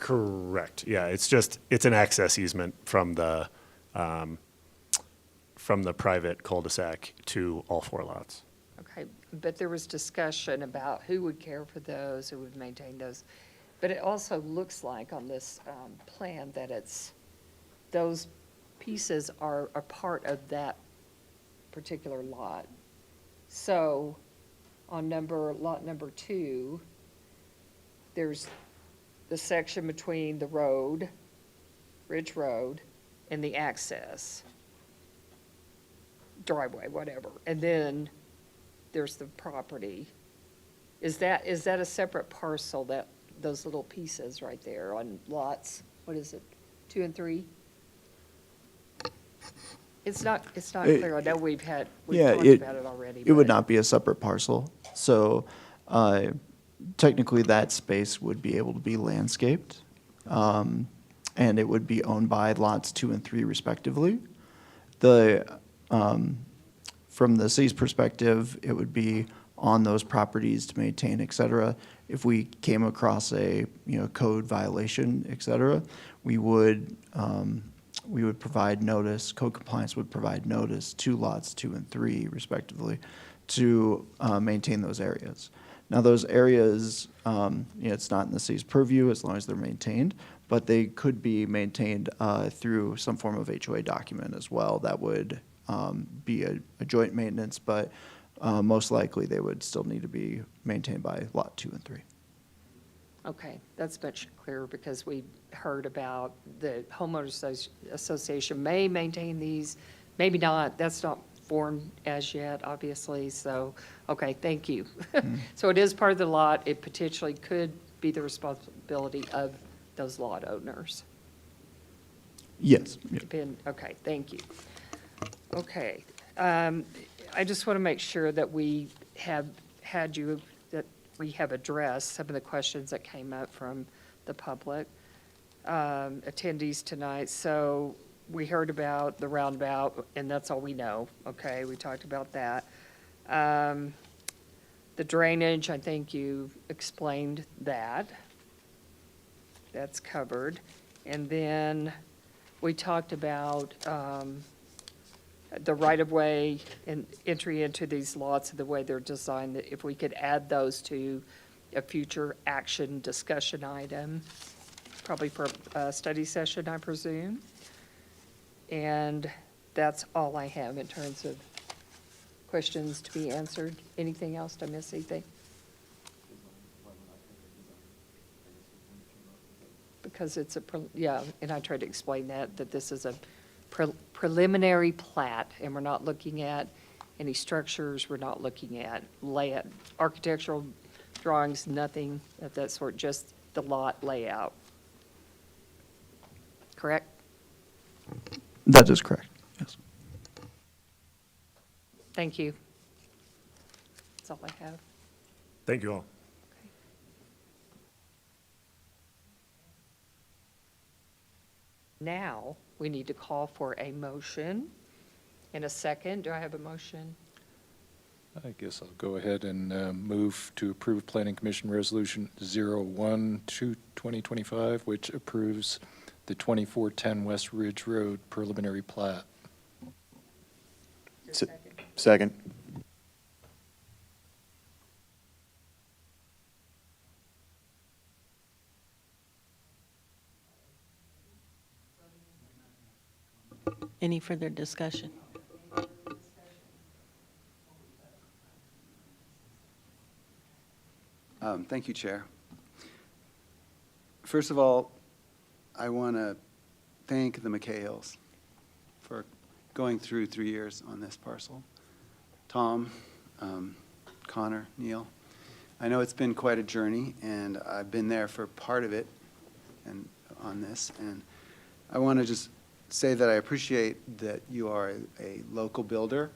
Correct, yeah, it's an access easement from the private cul-de-sac to all 4 lots. Okay, but there was discussion about who would care for those, who would maintain those. But it also looks like on this plan that those pieces are a part of that particular lot. So on lot number 2, there's the section between the road, Ridge Road, and the access driveway, whatever. And then there's the property. Is that a separate parcel, that, those little pieces right there on lots, what is it, 2 and 3? It's not clear. I know we've talked about it already. It would but- not be a separate parcel. So technically, that space would be able to be landscaped, and it would be owned by lots 2 and 3 respectively. From the city's perspective, it would be on those properties to maintain, et cetera. If we came across a, code violation, et cetera, we would provide notice, code compliance would provide notice to lots 2 and 3 respectively to maintain those areas. Now, those areas, it's not in the city's purview as long as they're maintained, but they could be maintained through some form of HOA document as well. That would be a joint maintenance, but most likely they would still need to be maintained by lot 2 and 3. Okay, that's much clearer, because we heard about the homeowners association may maintain these, maybe not. That's not formed as yet, obviously, so, okay, thank you. So it is part of the lot. It potentially could be the responsibility of those lot owners. Yes. Okay, thank you. Okay, I just want to make sure that we have addressed some of the questions that came up from the public attendees tonight. So we heard about the roundabout, and that's all we know. Okay, we talked about that. The drainage, I think you explained that. That's covered. And then we talked about the right-of-way and entry into these lots and the way they're designed, that if we could add those to a future action discussion item, probably for a study session, I presume. And that's all I have in terms of questions to be answered. Anything else? Did I miss anything? Because it's and I tried to explain that this is a preliminary plat, and we're not looking at any structures, we're not looking at layout, architectural drawings, nothing of that sort, just the lot layout. Correct? That is correct, yes. Thank you. That's all I have. Thank you all. Now, we need to call for a motion in a second. Do I have a motion? I guess I'll go ahead and move to approve Planning Commission Resolution 01/2025, which approves the 2410 West Ridge Road preliminary plat. Second. Any further discussion? Thank you, Chair. First of all, I want to thank the McCahills for going through 3 years on this parcel. Tom, Connor, Neil. I know it's been quite a journey, and I've been there for part of it and on this. And I want to just say that I appreciate that you are a local builder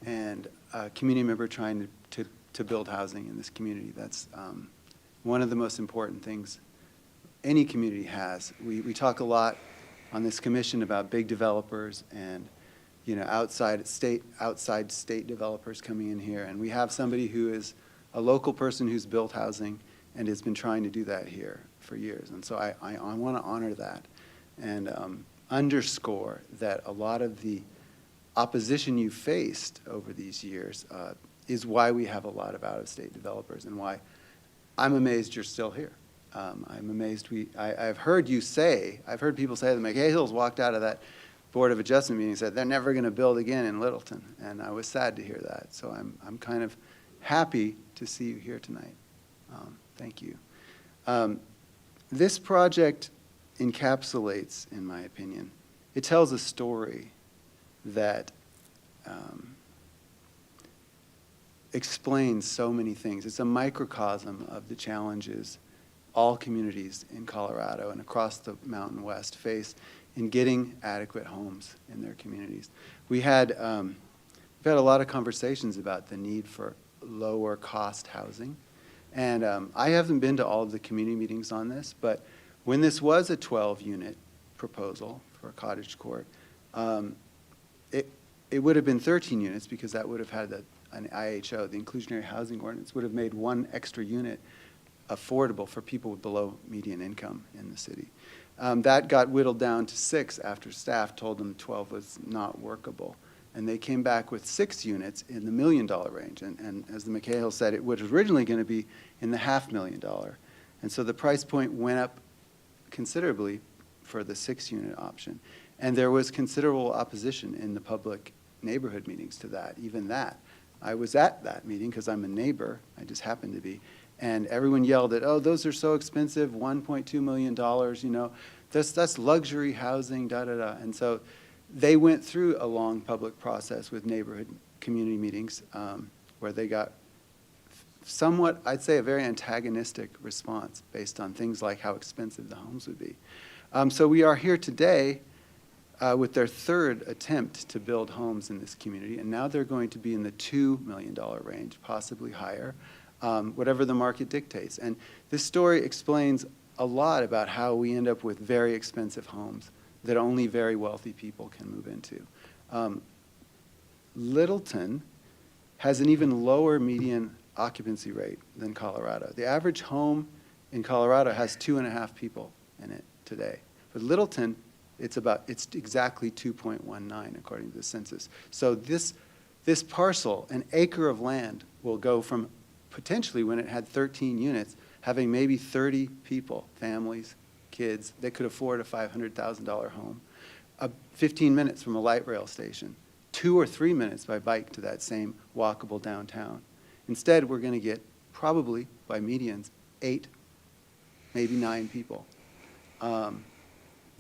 and a community member trying to build housing in this community. That's one of the most important things any community has. We talk a lot on this commission about big developers and outside state developers coming in here, and we have somebody who is a local person who's built housing and has been trying to do that here. for years. And so I want to honor that and underscore that a lot of the opposition you faced over these years is why we have a lot of out-of-state developers and why I'm amazed you're still here. I'm amazed I've heard people say that McKay Hills walked out of that Board of Adjustment meeting and said they're never going to build again in Littleton, and I was sad to hear that. So I'm kind of happy to see you here tonight. Thank you. This project encapsulates, in my opinion, it tells a story that explains so many things. It's a microcosm of the challenges all communities in Colorado and across the Mountain West face in getting adequate homes in their communities. We've had a lot of conversations about the need for lower cost housing. And I haven't been to all of the community meetings on this, but when this was a 12-unit proposal for a cottage court, it would have been 13 units because that would have had an IHO, the Inclusionary Housing Ordinance, would have made one extra unit affordable for people with below median income in the city. That got whittled down to 6 after staff told them 12 was not workable. And they came back with 6 units in the $1 million range. And as the McKay Hills said, it was originally going to be in the $500,000. And so the price point went up considerably for the 6-unit option. And there was considerable opposition in the public neighborhood meetings to that, even that. I was at that meeting because I'm a neighbor, I just happened to be, and everyone yelled at, oh, those are so expensive, $1.2 million, you know, that's luxury housing, da-da-da. And so they went through a long public process with neighborhood community meetings where they got somewhat, I'd say, a very antagonistic response based on things like how expensive the homes would be. So we are here today with their 3rd attempt to build homes in this community, and now they're going to be in the $2 million range, possibly higher, whatever the market dictates. And this story explains a lot about how we end up with very expensive homes that only very wealthy people can move into. Littleton has an even lower median occupancy rate than Colorado. The average home in Colorado has 2.5 people in it today. But Littleton, it's exactly 2.19 according to the census. So this parcel, an acre of land, will go from potentially, when it had 13 units, having maybe 30 people, families, kids, that could afford a $500,000 home, 15 minutes from a light rail station, 2 or 3 minutes by bike to that same walkable downtown. Instead, we're going to get probably, by medians, 8, maybe 9 people.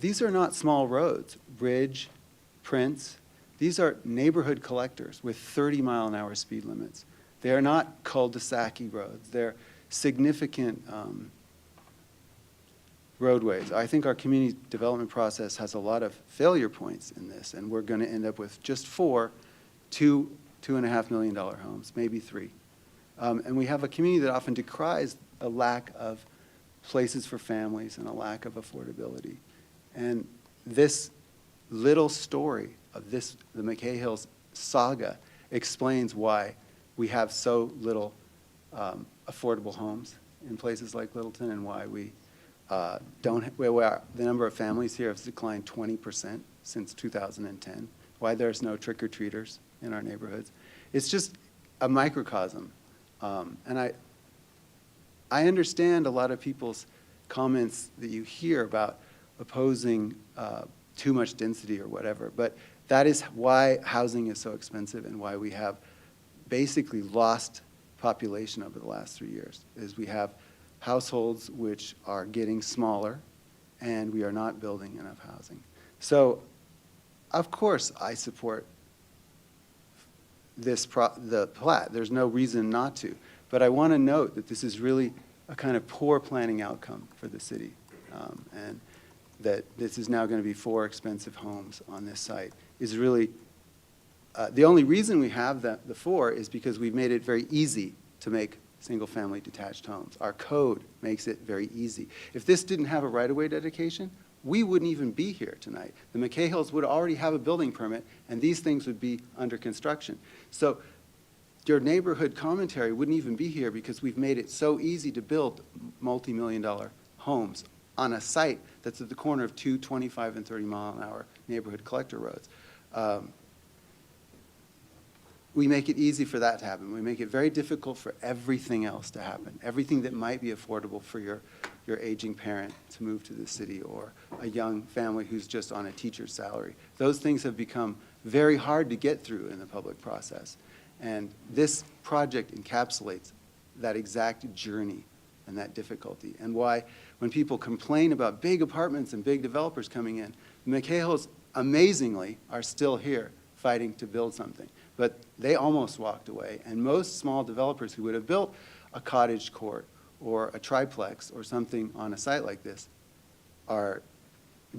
These are not small roads. Bridge, Prince, these are neighborhood collectors with 30-mile-an-hour speed limits. They are not cul-de-sac-y roads. They're significant roadways. I think our community development process has a lot of failure points in this, and we're going to end up with just 4 $2.5 million homes, maybe 3. And we have a community that often decries a lack of places for families and a lack of affordability. And this little story of the McKay Hills saga explains why we have so little affordable homes in places like Littleton and why we the number of families here has declined 20% since 2010, why there's no trick-or-treaters in our neighborhoods. It's just a microcosm. And I understand a lot of people's comments that you hear about opposing too much density or whatever, but that is why housing is so expensive and why we have basically lost population over the last 3 years, is we have households which are getting smaller and we are not building enough housing. So, of course, I support the plat. There's no reason not to. But I want to note that this is really a kind of poor planning outcome for the city, and that this is now going to be 4 expensive homes on this site is really, the only reason we have the 4 is because we've made it very easy to make single-family detached homes. Our code makes it very easy. If this didn't have a right-of-way dedication, we wouldn't even be here tonight. The McKay Hills would already have a building permit, and these things would be under construction. So your neighborhood commentary wouldn't even be here because we've made it so easy to build multi-million-dollar homes on a site that's at the corner of two 25 and 30 mile an hour neighborhood collector roads. We make it easy for that to happen. We make it very difficult for everything else to happen. Everything that might be affordable for your aging parent to move to the city, or a young family who's just on a teacher's salary. Those things have become very hard to get through in the public process. And this project encapsulates that exact journey and that difficulty, and why when people complain about big apartments and big developers coming in, the McCahills amazingly are still here fighting to build something. But they almost walked away, and most small developers who would have built a cottage court or a triplex or something on a site like this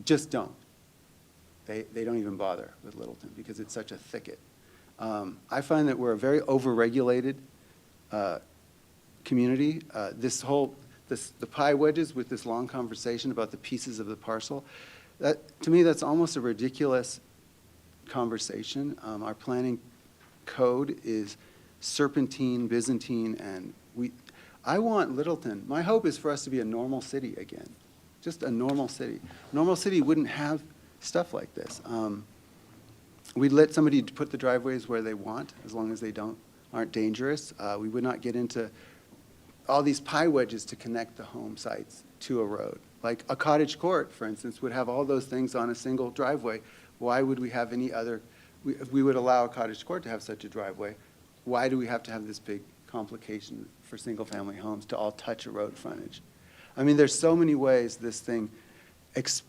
just don't. They don't even bother with Littleton because it's such a thicket. I find that we're a very overregulated community. The pie wedges with this long conversation about the pieces of the parcel, to me, that's almost a ridiculous conversation. Our planning code is serpentine, Byzantine, and I want Littleton. My hope is for us to be a normal city again, just a normal city. Normal city wouldn't have stuff like this. We'd let somebody put the driveways where they want, as long as they aren't dangerous. We would not get into all these pie wedges to connect the home sites to a road. Like a cottage court, for instance, would have all those things on a single driveway. Why would we have any other? If we would allow a cottage court to have such a driveway, why do we have to have this big complication for single-family homes to all touch a road frontage? I mean, there's so many ways this thing, this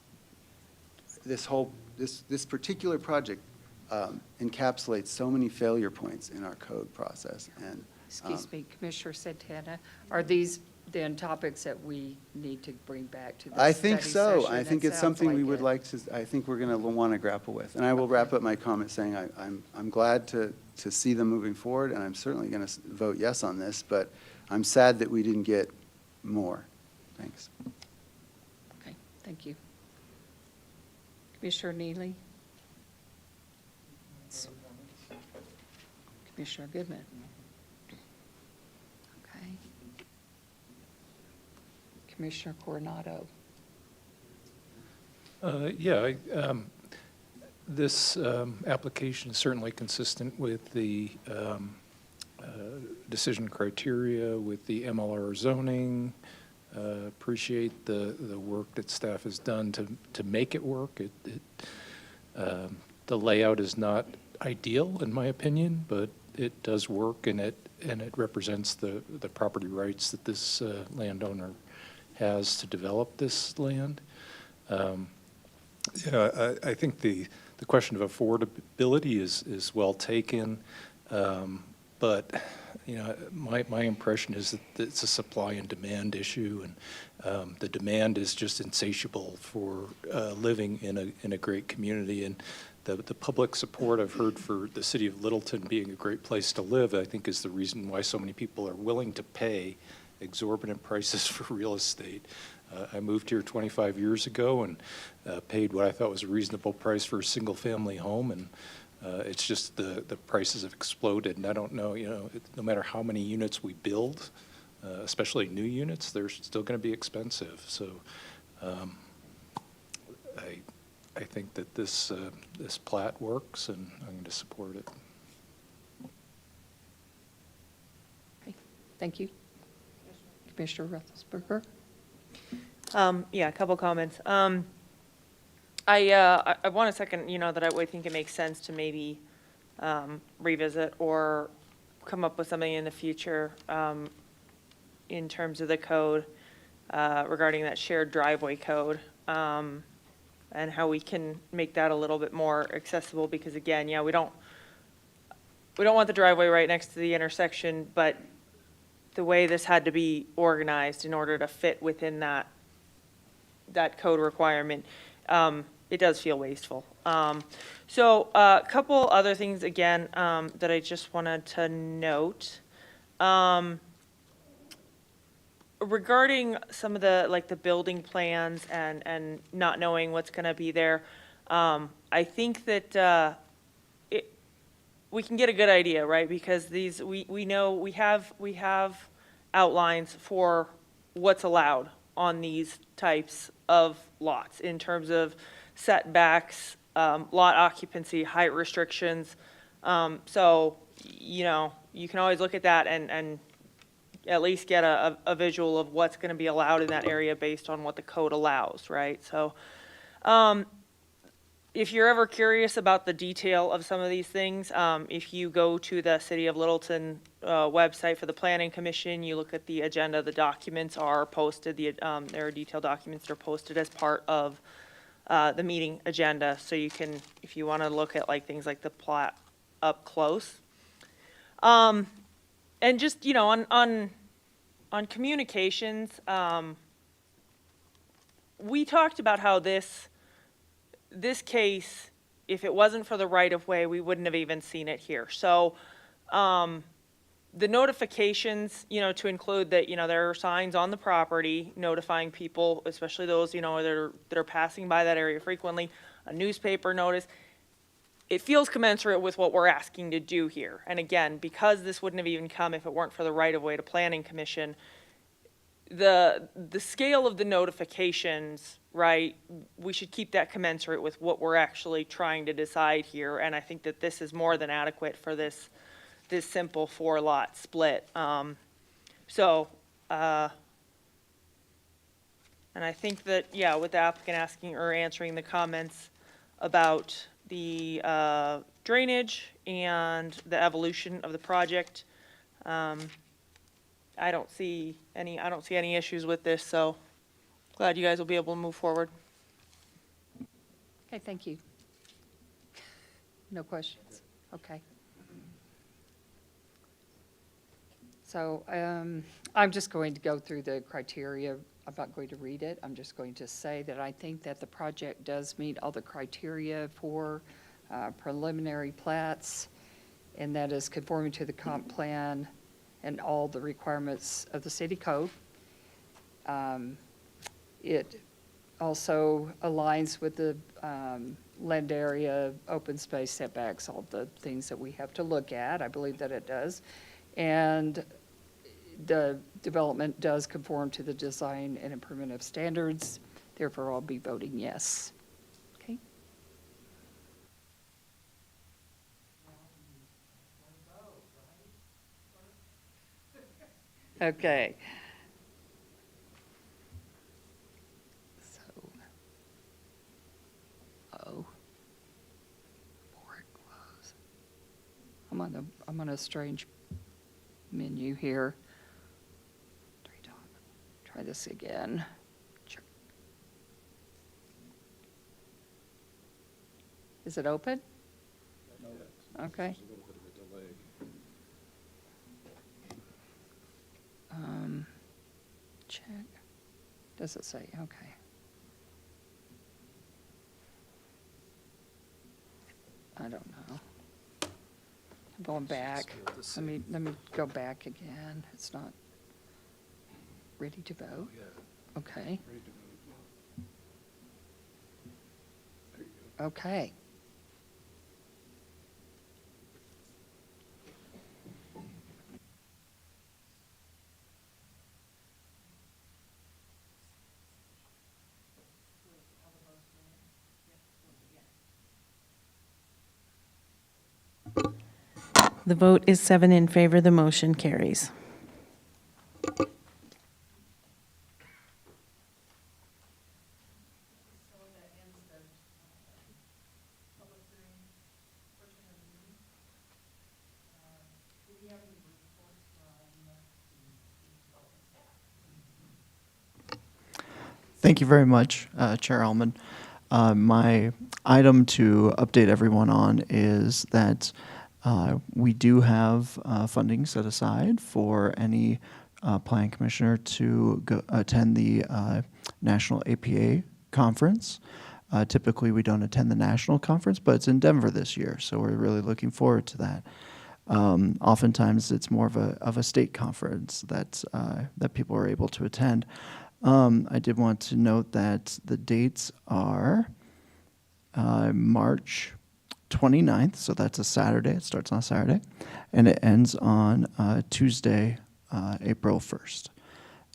particular project encapsulates so many failure points in our code process. And Excuse me, Commissioner Santana, are these then topics that we need to bring back to the I think study so. session? I think It it's sounds something we like would it. like to, I think we're going to want to grapple with. And I will wrap up my comment saying I'm glad to see them moving forward, and I'm certainly going to vote yes on this, but I'm sad that we didn't get more. Thanks. Okay, thank you. Commissioner Neely? Commissioner Goodman? Okay. Commissioner Coronado? This application is certainly consistent with the decision criteria, with the MLR zoning. Appreciate the work that staff has done to make it work. The layout is not ideal, in my opinion, but it does work, and it represents the property rights that this landowner has to develop this land. I think the question of affordability is well taken, but my impression is that it's a supply and demand issue, and the demand is just insatiable for living in a great community. And the public support I've heard for the city of Littleton being a great place to live, I think, is the reason why so many people are willing to pay exorbitant prices for real estate. I moved here 25 years ago and paid what I thought was a reasonable price for a single-family home, and it's just the prices have exploded. And I don't know, no matter how many units we build, especially new units, they're still going to be expensive. So I think that this plat works, and I'm going to support it. Okay, thank you. Commissioner Ruthelsberger? Yeah, a couple comments. I want to second, that I think it makes sense to maybe revisit or come up with something in the future in terms of the code regarding that shared driveway code, and how we can make that a little bit more accessible, because again, we don't want the driveway right next to the intersection, but the way this had to be organized in order to fit within that code requirement, it does feel wasteful. So a couple other things, again, that I just wanted to note. Regarding some of the building plans and not knowing what's going to be there, I think that we can get a good idea, right? Because we know we have outlines for what's allowed on these types of lots in terms of setbacks, lot occupancy, height restrictions. So, you know, you can always look at that and at least get a visual of what's going to be allowed in that area based on what the code allows, right? So, if you're ever curious about the detail of some of these things, if you go to the City of Littleton website for the Planning Commission, you look at the agenda, the documents are posted, there are detailed documents that are posted as part of the meeting agenda, so you can, if you want to look at like things like the plat up close. And just, you know, on communications, we talked about how this case, if it wasn't for the right-of-way, we wouldn't have even seen it here. So, the notifications, you know, to include that, you know, there are signs on the property notifying people, especially those, you know, that are passing by that area frequently, a newspaper notice. It feels commensurate with what we're asking to do here. And again, because this wouldn't have even come if it weren't for the right-of-way to Planning Commission, the scale of the notifications, right, we should keep that commensurate with what we're actually trying to decide here. And I think that this is more than adequate for this simple 4-lot split. And I think that, yeah, with the applicant asking or answering the comments about the drainage and the evolution of the project, I don't see any issues with this, so glad you guys will be able to move forward. Okay, thank you. No questions? Okay. So I'm just going to go through the criteria. I'm not going to read it. I'm just going to say that I think that the project does meet all the criteria for preliminary plats, and that is conforming to the comp plan and all the requirements of the city code. It also aligns with the land area, open space setbacks, all the things that we have to look at. I believe that it does. And the development does conform to the design and improvement of standards. Therefore, I'll be voting yes. Okay? Okay. So, board close. I'm on a strange menu here. Try this again. Sure. Is it open? Okay. Check. Does it say? Okay. I don't know. I'm going back. Let me go back again. It's not ready to vote? Okay. Okay. The vote is 7 in favor. The motion carries. Thank you very much, Chair Allman. My item to update everyone on is that we do have funding set aside for any planning commissioner to attend the National APA Conference. Typically, we don't attend the national conference, but it's in Denver this year, so we're really looking forward to that. Oftentimes, it's more of a state conference that people are able to attend. I did want to note that the dates are March 29th, so that's a Saturday. It starts on a Saturday, and it ends on Tuesday, April 1st.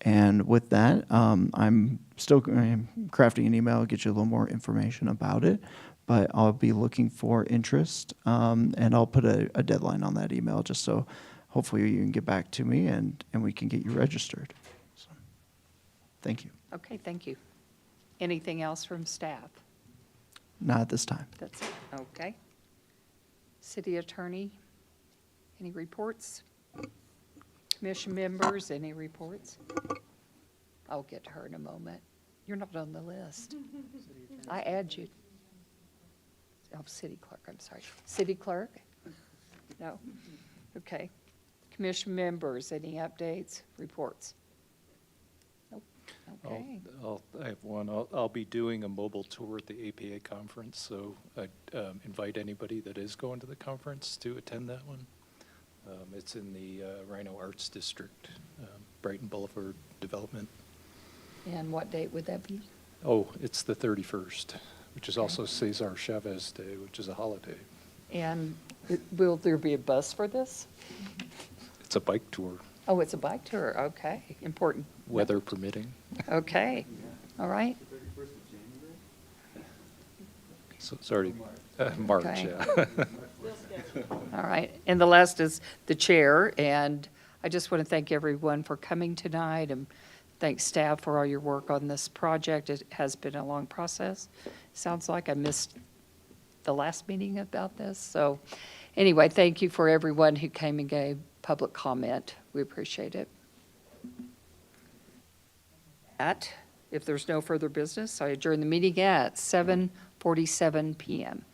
And with that, I'm still crafting an email, get you a little more information about it, but I'll be looking for interest, and I'll put a deadline on that email just so hopefully you can get back to me and we can get you registered. So, thank you. Okay, thank you. Anything else from staff? Not at this time. That's it, okay. City Attorney, any reports? Commission members, any reports? I'll get to her in a moment. You're not on the list. I add you. Oh, city clerk, I'm sorry. City clerk? No? Okay. Commission members, any updates, reports? Nope. Okay. I have one. I'll be doing a mobile tour at the APA conference, so I invite anybody that is going to the conference to attend that one. It's in the Rhino Arts District, Brighton Boulevard Development. And what date would that be? Oh, it's the 31st, which is also Cesar Chavez Day, which is a holiday. And will there be a bus for this? It's a bike tour, Oh, it's a bike tour, okay, important. weather permitting. Okay, all right. So it's already March, Okay. yeah. All right, and the last is the chair, and I just want to thank everyone for coming tonight, and thank staff for all your work on this project. It has been a long process. Sounds like I missed the last meeting about this, so anyway, thank you for everyone who came and gave public comment. We appreciate it. If there's no further business, I adjourn the meeting at 7:47 PM.